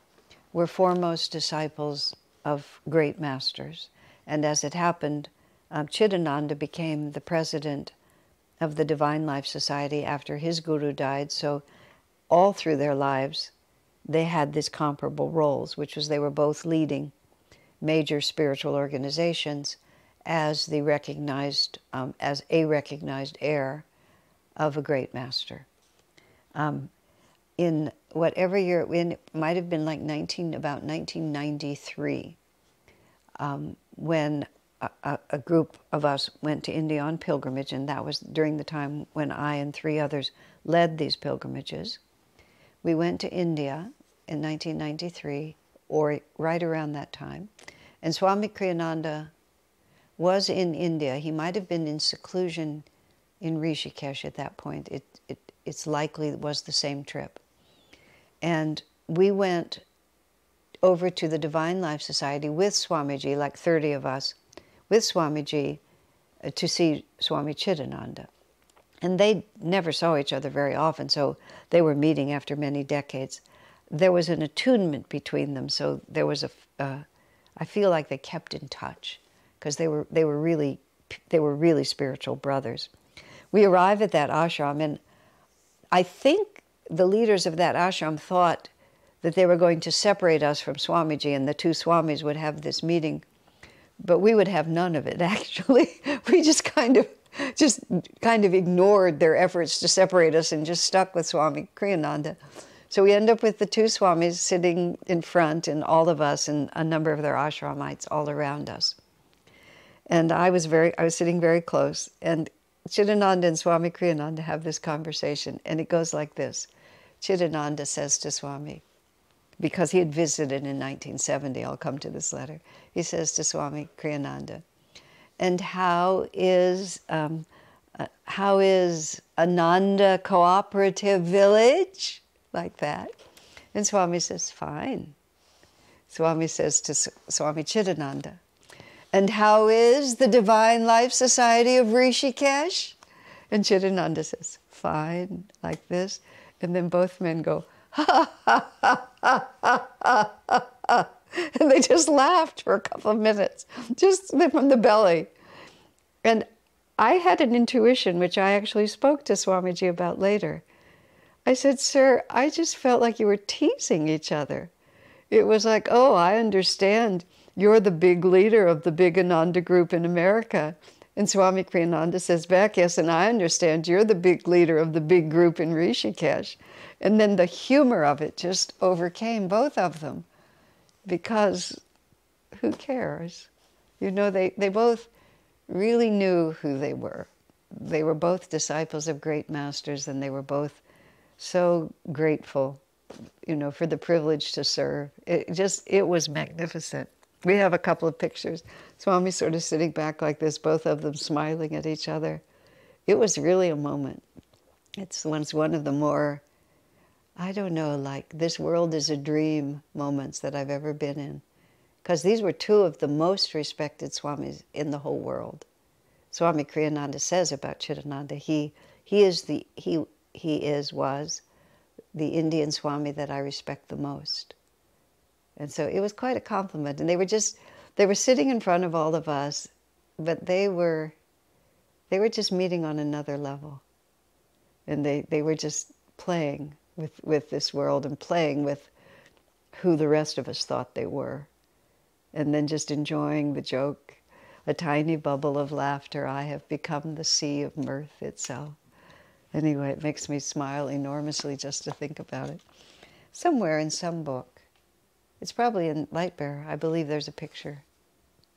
A: were foremost disciples of great masters. And as it happened, Chidananda became the president of the Divine Life Society after his guru died. So all through their lives, they had these comparable roles, which was they were both leading major spiritual organizations as a recognized heir of a great master. In whatever year, it might have been like about 1993, when a group of us went to India on pilgrimage, and that was during the time when I and 3 others led these pilgrimages. We went to India in 1993, or right around that time, and Swami Kriyananda was in India. He might have been in seclusion in Rishikesh at that point. It's likely it was the same trip. And we went over to the Divine Life Society with Swamiji, like 30 of us, with Swamiji, to see Swami Chidananda. And they never saw each other very often, so they were meeting after many decades. There was an attunement between them, so there was I feel like they kept in touch, because they were really spiritual brothers. We arrived at that ashram, and I think the leaders of that ashram thought that they were going to separate us from Swamiji, and the 2 Swamis would have this meeting, but we would have none of it, actually. We just kind of ignored their efforts to separate us and just stuck with Swami Kriyananda. So we end up with the two Swamis sitting in front and all of us and a number of their ashramites all around us. And I was sitting very close, and Chidananda and Swami Kriyananda have this conversation, and it goes like this. Chidananda says to Swami, because he had visited in 1970, I'll come to this letter, he says to Swami Kriyananda, and how is Ananda Cooperative Village? Like that. And Swami says, fine. Swami says to Swami Chidananda, and how is the Divine Life Society of Rishikesh? And Chidananda says, fine, like this. And then both men go, ha, ha, ha, ha, ha, ha, ha, ha. And they just laughed for a couple of minutes, just from the belly. And I had an intuition, which I actually spoke to Swamiji about later. I said, sir, I just felt like you were teasing each other. It was like, oh, I understand. You're the big leader of the big Ananda group in America. And Swami Kriyananda says back, yes, and I understand you're the big leader of the big group in Rishikesh. And then the humor of it just overcame both of them. Because who cares? You know, they both really knew who they were. They were both disciples of great masters, and they were both so grateful, you know, for the privilege to serve. It was magnificent. We have a couple of pictures. Swami sort of sitting back like this, both of them smiling at each other. It was really a moment. It's one of the more, I don't know, like this world is a dream moments that I've ever been in. Because these were two of the most respected Swamis in the whole world. Swami Kriyananda says about Chidananda, was the Indian Swami that I respect the most. And so it was quite a compliment. And they were sitting in front of all of us, but they were just meeting on another level. And they were just playing with this world and playing with who the rest of us thought they were. And then just enjoying the joke. A tiny bubble of laughter, I have become the sea of mirth itself. Anyway, it makes me smile enormously just to think about it. Somewhere in some book, it's probably in Light Bearer, I believe there's a picture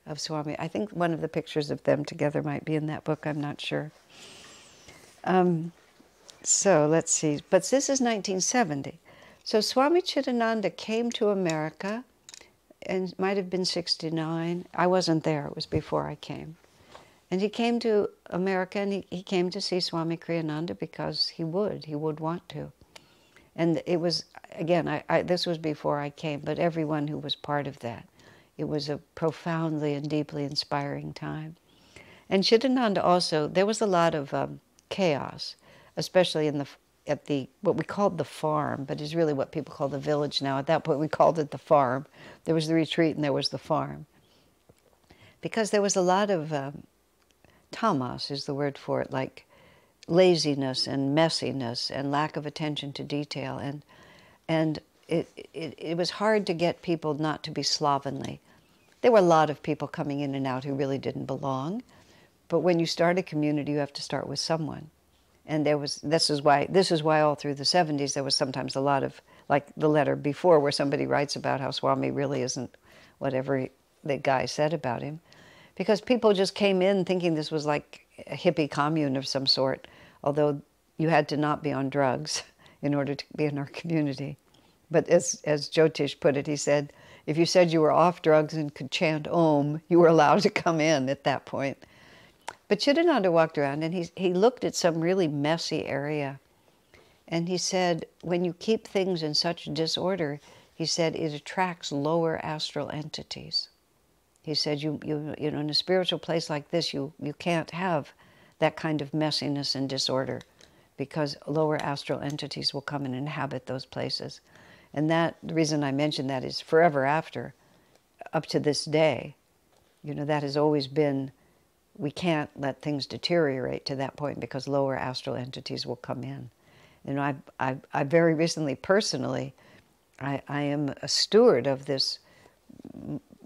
A: of Swami. I think one of the pictures of them together might be in that book, I'm not sure. So let's see, but this is 1970. So Swami Chidananda came to America, and might have been 69. I wasn't there, it was before I came. And he came to America, and he came to see Swami Kriyananda because he would want to. And it was, again, this was before I came, but everyone who was part of that, it was a profoundly and deeply inspiring time. And Chidananda also, there was a lot of chaos, especially at what we called the farm, but is really what people call the village now. At that point, we called it the farm. There was the retreat, and there was the farm. Because there was a lot of tamas is the word for it, like laziness and messiness and lack of attention to detail. And it was hard to get people not to be slovenly. There were a lot of people coming in and out who really didn't belong. But when you start a community, you have to start with someone. And this is why all through the 70s there was sometimes a lot of, like the letter before where somebody writes about how Swami really isn't whatever the guy said about him. Because people just came in thinking this was like a hippie commune of some sort, although you had to not be on drugs in order to be in our community. But as Jyotish put it, he said, if you said you were off drugs and could chant Om, you were allowed to come in at that point. But Chidananda walked around and he looked at some really messy area. And he said, when you keep things in such disorder, he said, it attracts lower astral entities. He said, you know, in a spiritual place like this, you can't have that kind of messiness and disorder because lower astral entities will come and inhabit those places. And the reason I mention that is forever after, up to this day, you know, that has always been, we can't let things deteriorate to that point because lower astral entities will come in. And I very recently, personally, I am a steward of this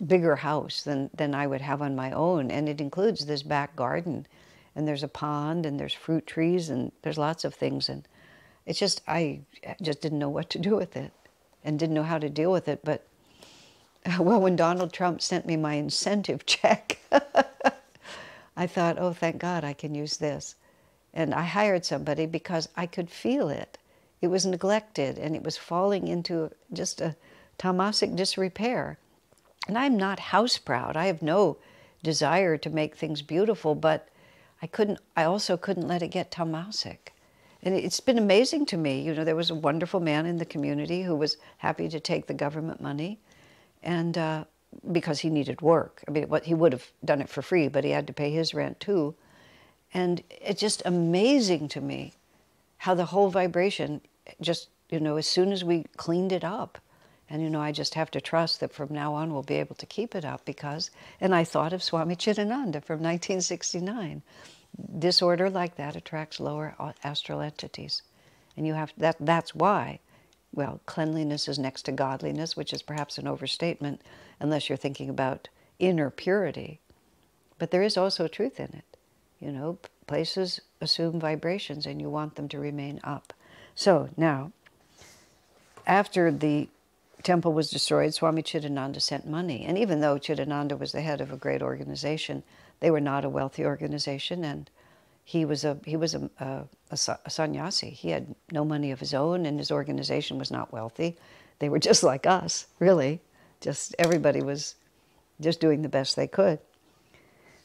A: bigger house than I would have on my own. And it includes this back garden. And there's a pond, and there's fruit trees, and there's lots of things. It's just, I just didn't know what to do with it and didn't know how to deal with it. But, well, when Donald Trump sent me my incentive check, I thought, oh, thank God I can use this. And I hired somebody because I could feel it. It was neglected, and it was falling into just a tamasic disrepair. And I'm not house proud. I have no desire to make things beautiful, but I also couldn't let it get tamasic. And it's been amazing to me. You know, there was a wonderful man in the community who was happy to take the government money, and because he needed work. I mean, he would have done it for free, but he had to pay his rent too. And it's just amazing to me how the whole vibration just, you know, as soon as we cleaned it up, and, you know, I just have to trust that from now on we'll be able to keep it up because, and I thought of Swami Chidananda from 1969. Disorder like that attracts lower astral entities. And you have, that's why, well, cleanliness is next to godliness, which is perhaps an overstatement, unless you're thinking about inner purity. But there is also truth in it. You know, places assume vibrations and you want them to remain up. So now, after the temple was destroyed, Swami Chidananda sent money. And even though Chidananda was the head of a great organization, they were not a wealthy organization, and he was a sannyasi. He had no money of his own, and his organization was not wealthy. They were just like us, really. Just everybody was just doing the best they could.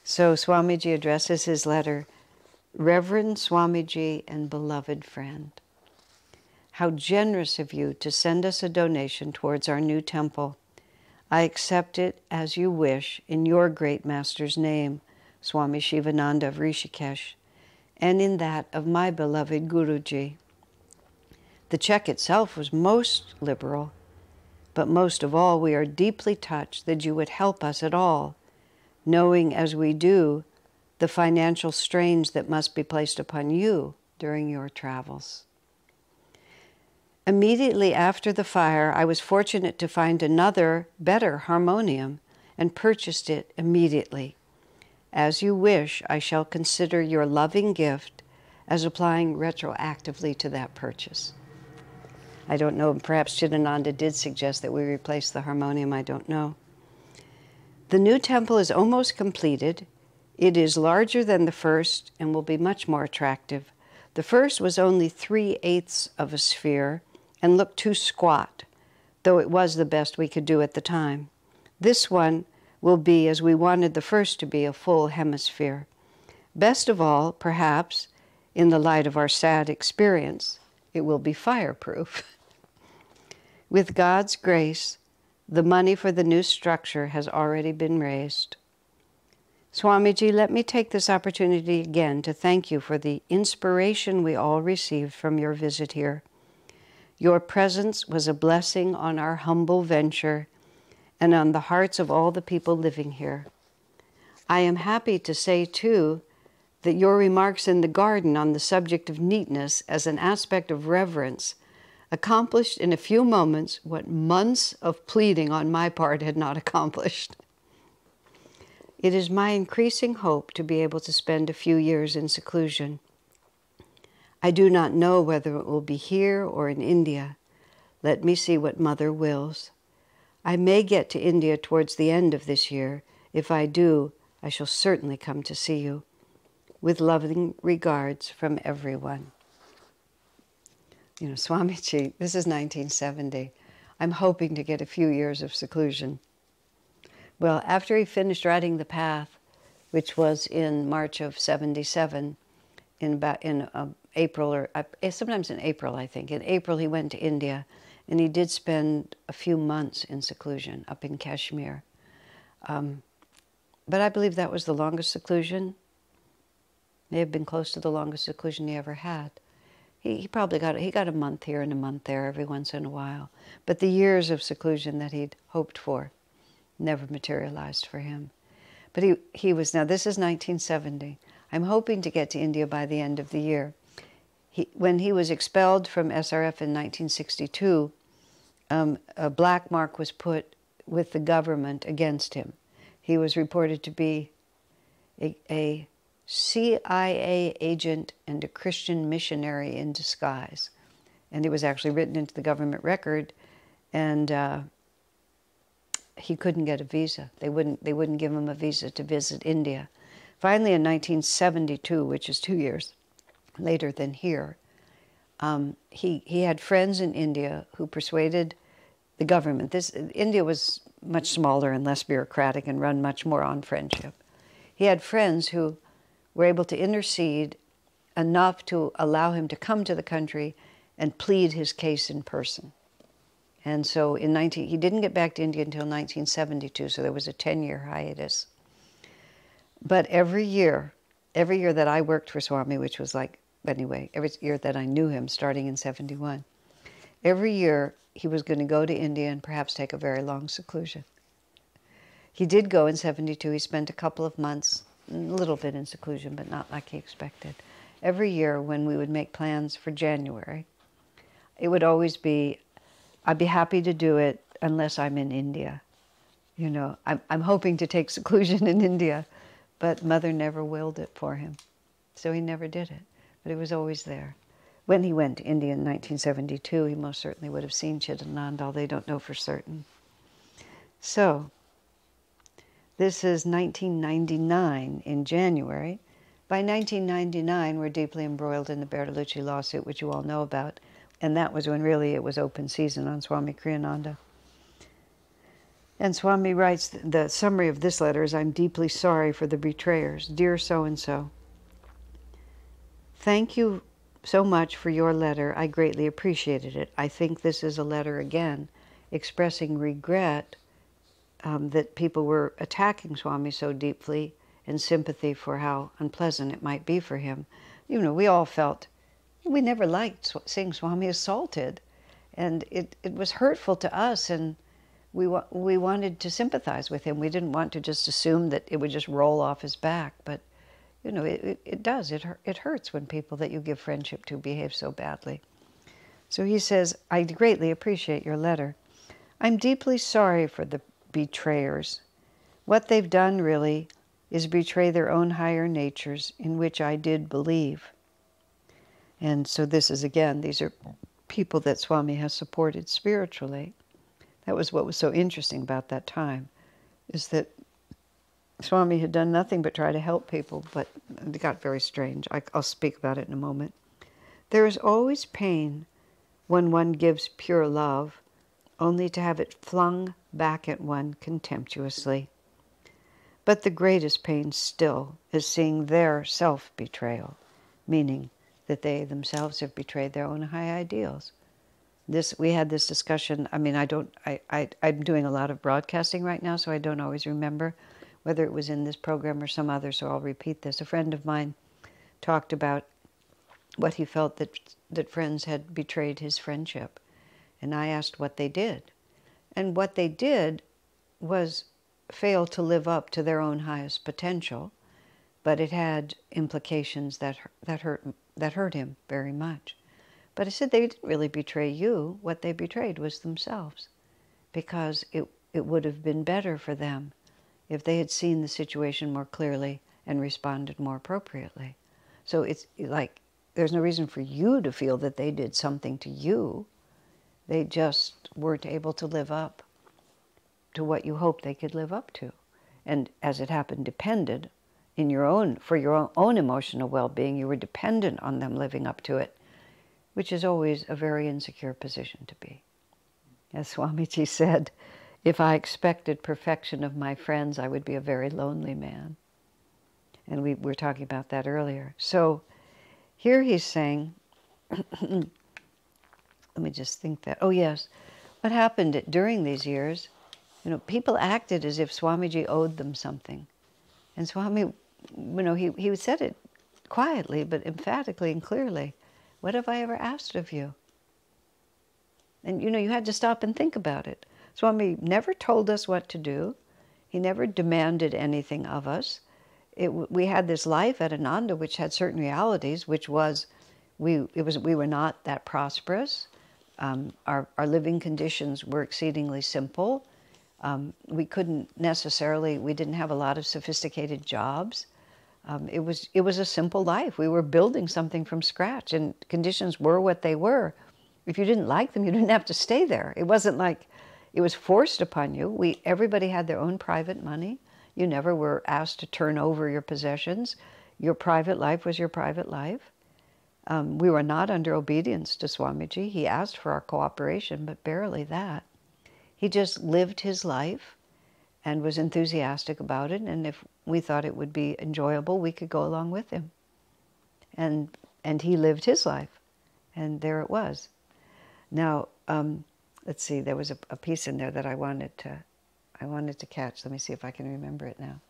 A: So Swamiji addresses his letter, Reverend Swamiji and beloved friend, how generous of you to send us a donation towards our new temple. I accept it as you wish in your great master's name, Swami Shivananda of Rishikesh, and in that of my beloved Guruji. The check itself was most liberal, but most of all we are deeply touched that you would help us at all, knowing as we do the financial strains that must be placed upon you during your travels. Immediately after the fire, I was fortunate to find another, better harmonium and purchased it immediately. As you wish, I shall consider your loving gift as applying retroactively to that purchase. I don't know, perhaps Chidananda did suggest that we replace the harmonium, I don't know. The new temple is almost completed. It is larger than the first and will be much more attractive. The first was only 3/8 of a sphere and looked too squat, though it was the best we could do at the time. This one will be, as we wanted the first to be, a full hemisphere. Best of all, perhaps, in the light of our sad experience, it will be fireproof. With God's grace, the money for the new structure has already been raised. Swamiji, let me take this opportunity again to thank you for the inspiration we all received from your visit here. Your presence was a blessing on our humble venture and on the hearts of all the people living here. I am happy to say, too, that your remarks in the garden on the subject of neatness as an aspect of reverence accomplished in a few moments what months of pleading on my part had not accomplished. It is my increasing hope to be able to spend a few years in seclusion. I do not know whether it will be here or in India. Let me see what Mother wills. I may get to India towards the end of this year. If I do, I shall certainly come to see you. With loving regards from everyone. You know, Swamiji, this is 1970. I'm hoping to get a few years of seclusion. Well, after he finished writing The Path, which was in March of 77, in April, or sometimes in April, I think. In April, he went to India, and he did spend a few months in seclusion up in Kashmir. But I believe that was the longest seclusion. May have been close to the longest seclusion he ever had. He probably got a month here and a month there every once in a while. But the years of seclusion that he'd hoped for never materialized for him. But he was, now this is 1970. I'm hoping to get to India by the end of the year. When he was expelled from SRF in 1962, a black mark was put with the government against him. He was reported to be a CIA agent and a Christian missionary in disguise. And it was actually written into the government record, and he couldn't get a visa. They wouldn't give him a visa to visit India. Finally, in 1972, which is 2 years later than here, he had friends in India who persuaded the government. India was much smaller and less bureaucratic and run much more on friendship. He had friends who were able to intercede enough to allow him to come to the country and plead his case in person. And so he didn't get back to India until 1972, so there was a 10-year hiatus. But every year that I worked for Swami, which was like, anyway, every year that I knew him, starting in 71, every year he was going to go to India and perhaps take a very long seclusion. He did go in 72. He spent a couple of months, a little bit in seclusion, but not like he expected. Every year when we would make plans for January, it would always be, I'd be happy to do it unless I'm in India. You know, I'm hoping to take seclusion in India, but Mother never willed it for him. So he never did it, but it was always there. When he went to India in 1972, he most certainly would have seen Chidananda, although they don't know for certain. So, this is 1999 in January. By 1999, we're deeply embroiled in the Bertolucci lawsuit, which you all know about, and that was when really it was open season on Swami Kriyananda. And Swami writes, the summary of this letter is, I'm deeply sorry for the betrayers. Dear so-and-so, thank you so much for your letter. I greatly appreciated it. I think this is a letter, again, expressing regret that people were attacking Swami so deeply, and sympathy for how unpleasant it might be for him. You know, we all felt, we never liked seeing Swami assaulted, and it was hurtful to us, and we wanted to sympathize with him. We didn't want to just assume that it would just roll off his back, but you know, it does. It hurts when people that you give friendship to behave so badly. So he says, I greatly appreciate your letter. I'm deeply sorry for the betrayers. What they've done really is betray their own higher natures, in which I did believe. And so this is, again, these are people that Swami has supported spiritually. That was what was so interesting about that time, is that Swami had done nothing but try to help people, but it got very strange. I'll speak about it in a moment. There is always pain when one gives pure love, only to have it flung back at one contemptuously. But the greatest pain still is seeing their self-betrayal, meaning that they themselves have betrayed their own high ideals. We had this discussion. I mean, I'm doing a lot of broadcasting right now, so I don't always remember whether it was in this program or some other, so I'll repeat this. A friend of mine talked about what he felt that friends had betrayed his friendship, and I asked what they did. And what they did was fail to live up to their own highest potential, but it had implications that hurt him very much. But I said they didn't really betray you. What they betrayed was themselves, because it would have been better for them if they had seen the situation more clearly and responded more appropriately. So it's like there's no reason for you to feel that they did something to you. They just weren't able to live up to what you hoped they could live up to. And as it happened, depended for your own emotional well-being, you were dependent on them living up to it, which is always a very insecure position to be. As Swamiji said, if I expected perfection of my friends, I would be a very lonely man. And we were talking about that earlier. So here he's saying, let me just think that, oh yes, what happened during these years, you know, people acted as if Swamiji owed them something. And Swami, you know, he said it quietly, but emphatically and clearly. What have I ever asked of you? And, you know, you had to stop and think about it. Swami never told us what to do. He never demanded anything of us. We had this life at Ananda which had certain realities, which was we were not that prosperous. Our living conditions were exceedingly simple. We didn't have a lot of sophisticated jobs. It was a simple life. We were building something from scratch, and conditions were what they were. If you didn't like them, you didn't have to stay there. It wasn't like it was forced upon you. Everybody had their own private money. You never were asked to turn over your possessions. Your private life was your private life. We were not under obedience to Swamiji. He asked for our cooperation, but barely that. He just lived his life and was enthusiastic about it, and if we thought it would be enjoyable, we could go along with him. And he lived his life, and there it was. Now, let's see, there was a piece in there that I wanted to catch. Let me see if I can remember it now.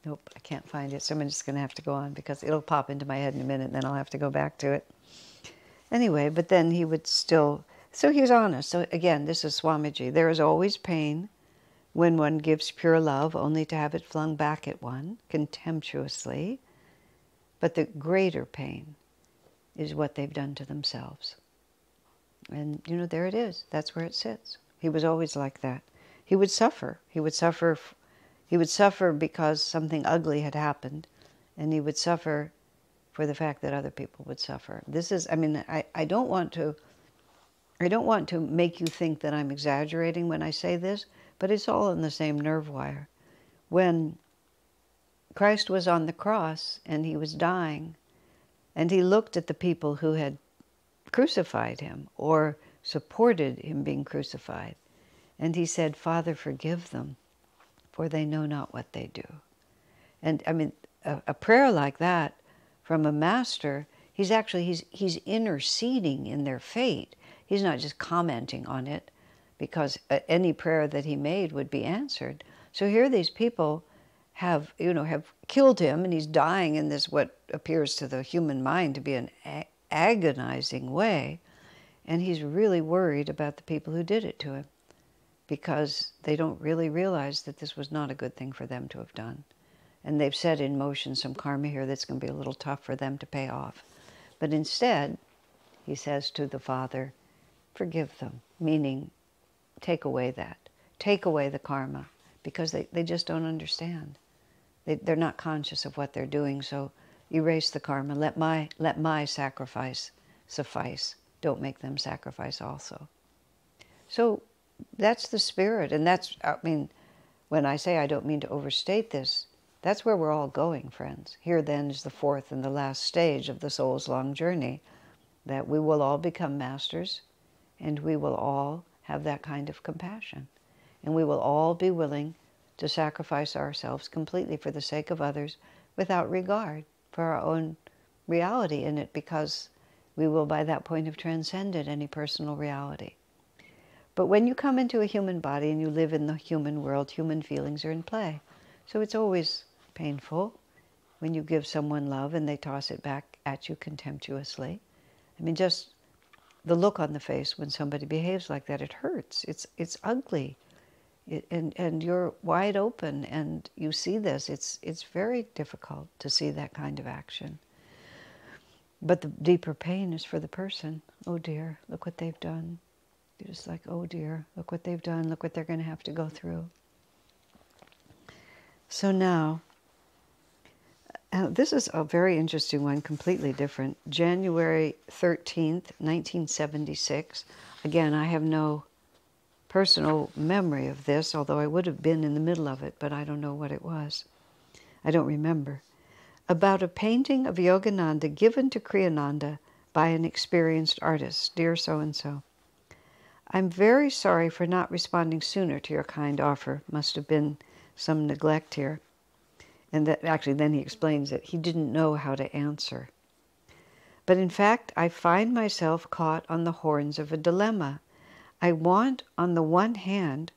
A: Nope, I can't find it, so I'm just going to have to go on because it'll pop into my head in a minute and then I'll have to go back to it. Anyway, but then he would still, so he was honest. So again, this is Swamiji. There is always pain when one gives pure love, only to have it flung back at one, contemptuously. But the greater pain is what they've done to themselves. And, you know, there it is. That's where it sits. He was always like that. He would suffer. He would suffer because something ugly had happened, and he would suffer for the fact that other people would suffer. This is, I mean, I don't want to make you think that I'm exaggerating when I say this, but it's all in the same nerve wire. When Christ was on the cross and he was dying, and he looked at the people who had crucified him or supported him being crucified, and he said, "Father, forgive them, for they know not what they do." And I mean, a prayer like that from a master, he's interceding in their fate. He's not just commenting on it, because any prayer that he made would be answered. So here these people have killed him, and he's dying in this, what appears to the human mind to be an agonizing way, and he's really worried about the people who did it to him, because they don't really realize that this was not a good thing for them to have done. And they've set in motion some karma here that's going to be a little tough for them to pay off. But instead, he says to the Father, forgive them, meaning take away that. Take away the karma, because they just don't understand. They're not conscious of what they're doing, so erase the karma. Let my sacrifice suffice. Don't make them sacrifice also. So that's the spirit, and that's, I mean, when I say I don't mean to overstate this, that's where we're all going, friends. Here then is the fourth and the last stage of the soul's long journey, that we will all become masters, and we will all have that kind of compassion. And we will all be willing to sacrifice ourselves completely for the sake of others without regard for our own reality in it, because we will by that point have transcended any personal reality. But when you come into a human body and you live in the human world, human feelings are in play. So it's always painful when you give someone love and they toss it back at you contemptuously. I mean, just the look on the face when somebody behaves like that, it hurts. It's ugly. And you're wide open and you see this. It's very difficult to see that kind of action. But the deeper pain is for the person. Oh dear, look what they've done. You're just like, oh dear, look what they've done. Look what they're going to have to go through. So now, this is a very interesting one, completely different. January 13th, 1976. Again, I have no personal memory of this, although I would have been in the middle of it, but I don't know what it was. I don't remember. About a painting of Yogananda given to Kriyananda by an experienced artist. Dear so-and-so, I'm very sorry for not responding sooner to your kind offer. Must have been some neglect here. And that actually then he explains that he didn't know how to answer. But in fact, I find myself caught on the horns of a dilemma. I want, on the one hand,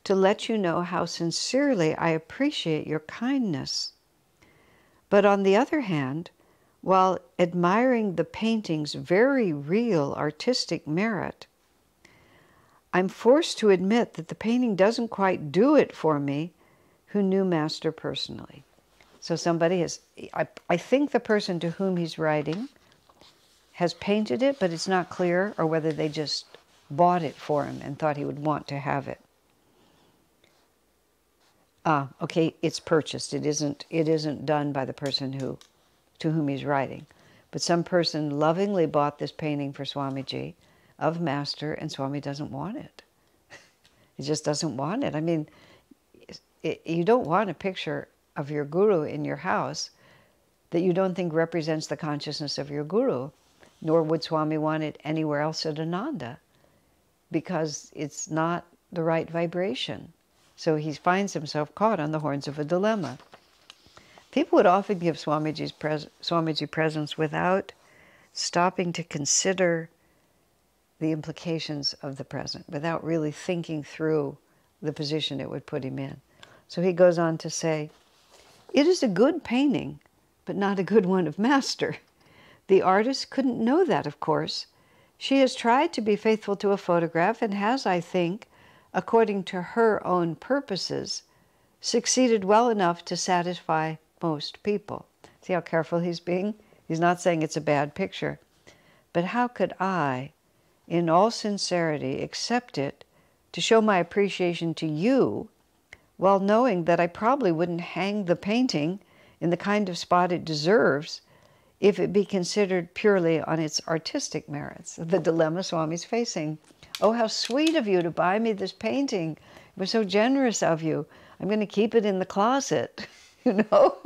A: to let you know how sincerely I appreciate your kindness. But on the other hand, while admiring the painting's very real artistic merit, I'm forced to admit that the painting doesn't quite do it for me, who knew Master personally. So somebody has, I think the person to whom he's writing has painted it, but it's not clear, or whether they just bought it for him and thought he would want to have it. Okay, it's purchased. It isn't done by the person to whom he's writing. But some person lovingly bought this painting for Swamiji of Master, and Swami doesn't want it. He just doesn't want it. I mean, you don't want a picture of your guru in your house that you don't think represents the consciousness of your guru, nor would Swami want it anywhere else at Ananda, because it's not the right vibration. So he finds himself caught on the horns of a dilemma. People would often give Swamiji presents without stopping to consider the implications of the present, without really thinking through the position it would put him in. So he goes on to say, "It is a good painting, but not a good one of Master. The artist couldn't know that, of course. She has tried to be faithful to a photograph and has, I think, according to her own purposes, succeeded well enough to satisfy most people." See how careful he's being? He's not saying it's a bad picture. "But how could I, in all sincerity, accept it to show my appreciation to you, while knowing that I probably wouldn't hang the painting in the kind of spot it deserves if it be considered purely on its artistic merits?" The dilemma Swami's facing. "Oh, how sweet of you to buy me this painting. It was so generous of you. I'm going to keep it in the closet," you know?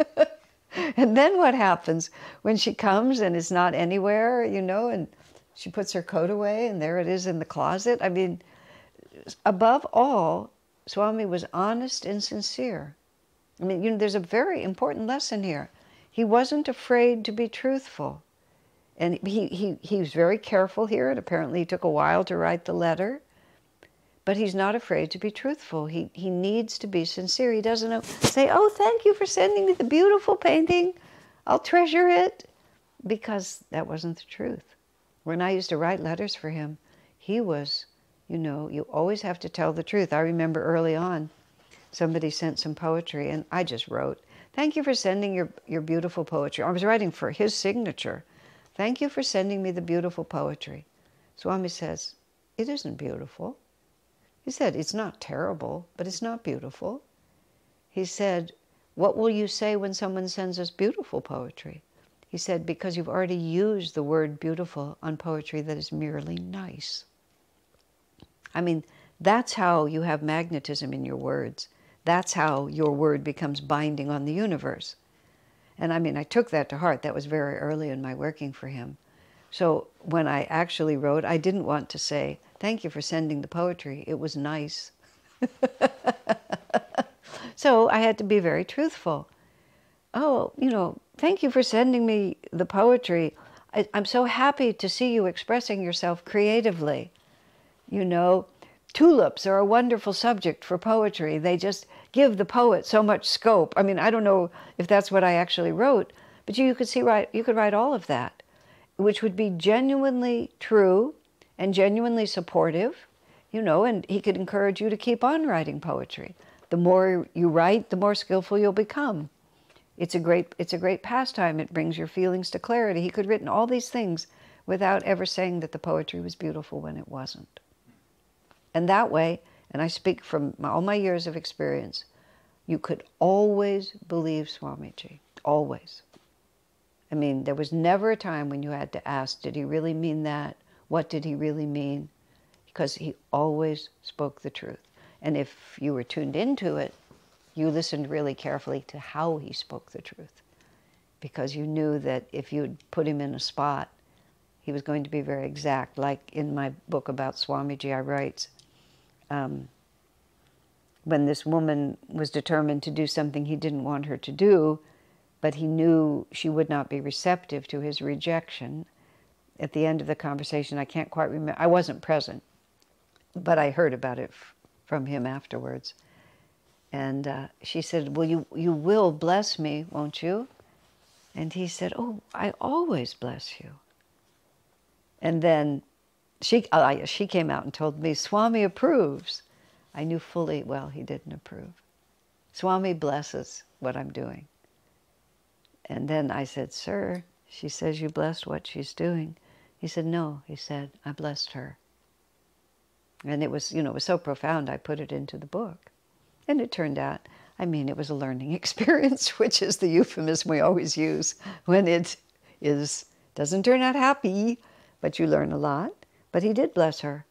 A: And then what happens when she comes and it's not anywhere, you know, and she puts her coat away and there it is in the closet? I mean, above all, Swami was honest and sincere. I mean, you know, there's a very important lesson here. He wasn't afraid to be truthful. And he was very careful here, and apparently he took a while to write the letter. But he's not afraid to be truthful. He needs to be sincere. He doesn't say, "Oh, thank you for sending me the beautiful painting. I'll treasure it," because that wasn't the truth. When I used to write letters for him, he was, you know, you always have to tell the truth. I remember early on, somebody sent some poetry, and I just wrote, "Thank you for sending your beautiful poetry." I was writing for his signature. "Thank you for sending me the beautiful poetry." Swami says, "It isn't beautiful." He said, "It's not terrible, but it's not beautiful." He said, "What will you say when someone sends us beautiful poetry?" He said, "Because you've already used the word beautiful on poetry that is merely nice." I mean, that's how you have magnetism in your words. That's how your word becomes binding on the universe. And I mean, I took that to heart. That was very early in my working for him. So when I actually wrote, I didn't want to say, "Thank you for sending the poetry. It was nice." So I had to be very truthful. "Oh, you know, thank you for sending me the poetry. I'm so happy to see you expressing yourself creatively. You know, tulips are a wonderful subject for poetry. They just give the poet so much scope." I mean, I don't know if that's what I actually wrote, but you could write all of that, which would be genuinely true and genuinely supportive, you know, and he could encourage you to keep on writing poetry. The more you write, the more skillful you'll become. It's a great pastime. It brings your feelings to clarity. He could have written all these things without ever saying that the poetry was beautiful when it wasn't. And that way, and I speak from all my years of experience, you could always believe Swamiji, always. I mean, there was never a time when you had to ask, did he really mean that? What did he really mean? Because he always spoke the truth. And if you were tuned into it, you listened really carefully to how he spoke the truth, because you knew that if you'd put him in a spot, he was going to be very exact. Like in my book about Swamiji, I write, when this woman was determined to do something he didn't want her to do, but he knew she would not be receptive to his rejection, at the end of the conversation, I can't quite remember, I wasn't present, but I heard about it from him afterwards. And she said, "Well, you will bless me, won't you?" And he said, "Oh, I always bless you." And then she came out and told me, "Swami approves." I knew fully well he didn't approve. Swami blesses what I'm doing. And then I said, "Sir," she says, "you blessed what she's doing." He said, "No," he said, "I blessed her." And it was, it was so profound, I put it into the book. And it turned out, it was a learning experience, which is the euphemism we always use when it doesn't turn out happy, but you learn a lot. But he did bless her.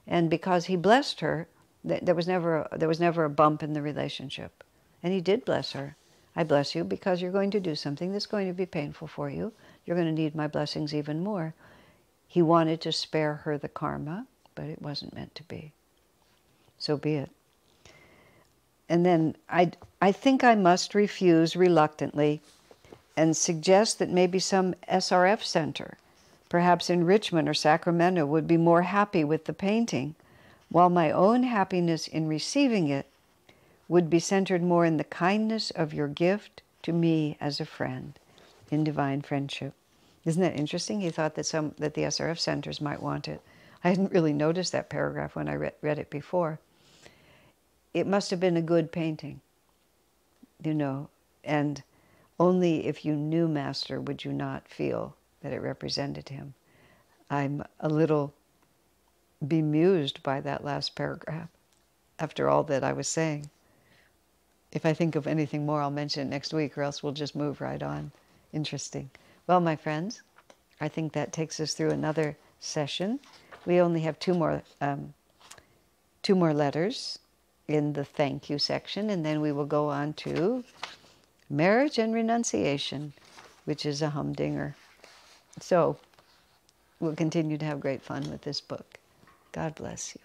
A: And because he blessed her, there was never a bump in the relationship. And he did bless her. I bless you because you're going to do something that's going to be painful for you. You're going to need my blessings even more. He wanted to spare her the karma, but it wasn't meant to be. So be it. And then I think I must refuse reluctantly and suggest that maybe some SRF center, perhaps in Richmond or Sacramento, would be more happy with the painting, while my own happiness in receiving it would be centered more in the kindness of your gift to me as a friend in divine friendship. Isn't that interesting? He thought that the SRF centers might want it. I hadn't really noticed that paragraph when I read it before. It must have been a good painting, and only if you knew Master would you not feel that it represented him. I'm a little bemused by that last paragraph after all that I was saying. If I think of anything more, I'll mention it next week, or else we'll just move right on. Interesting. Well, my friends, I think that takes us through another session. We only have two more letters in the thank you section, and then we will go on to marriage and renunciation, which is a humdinger. So we'll continue to have great fun with this book. God bless you.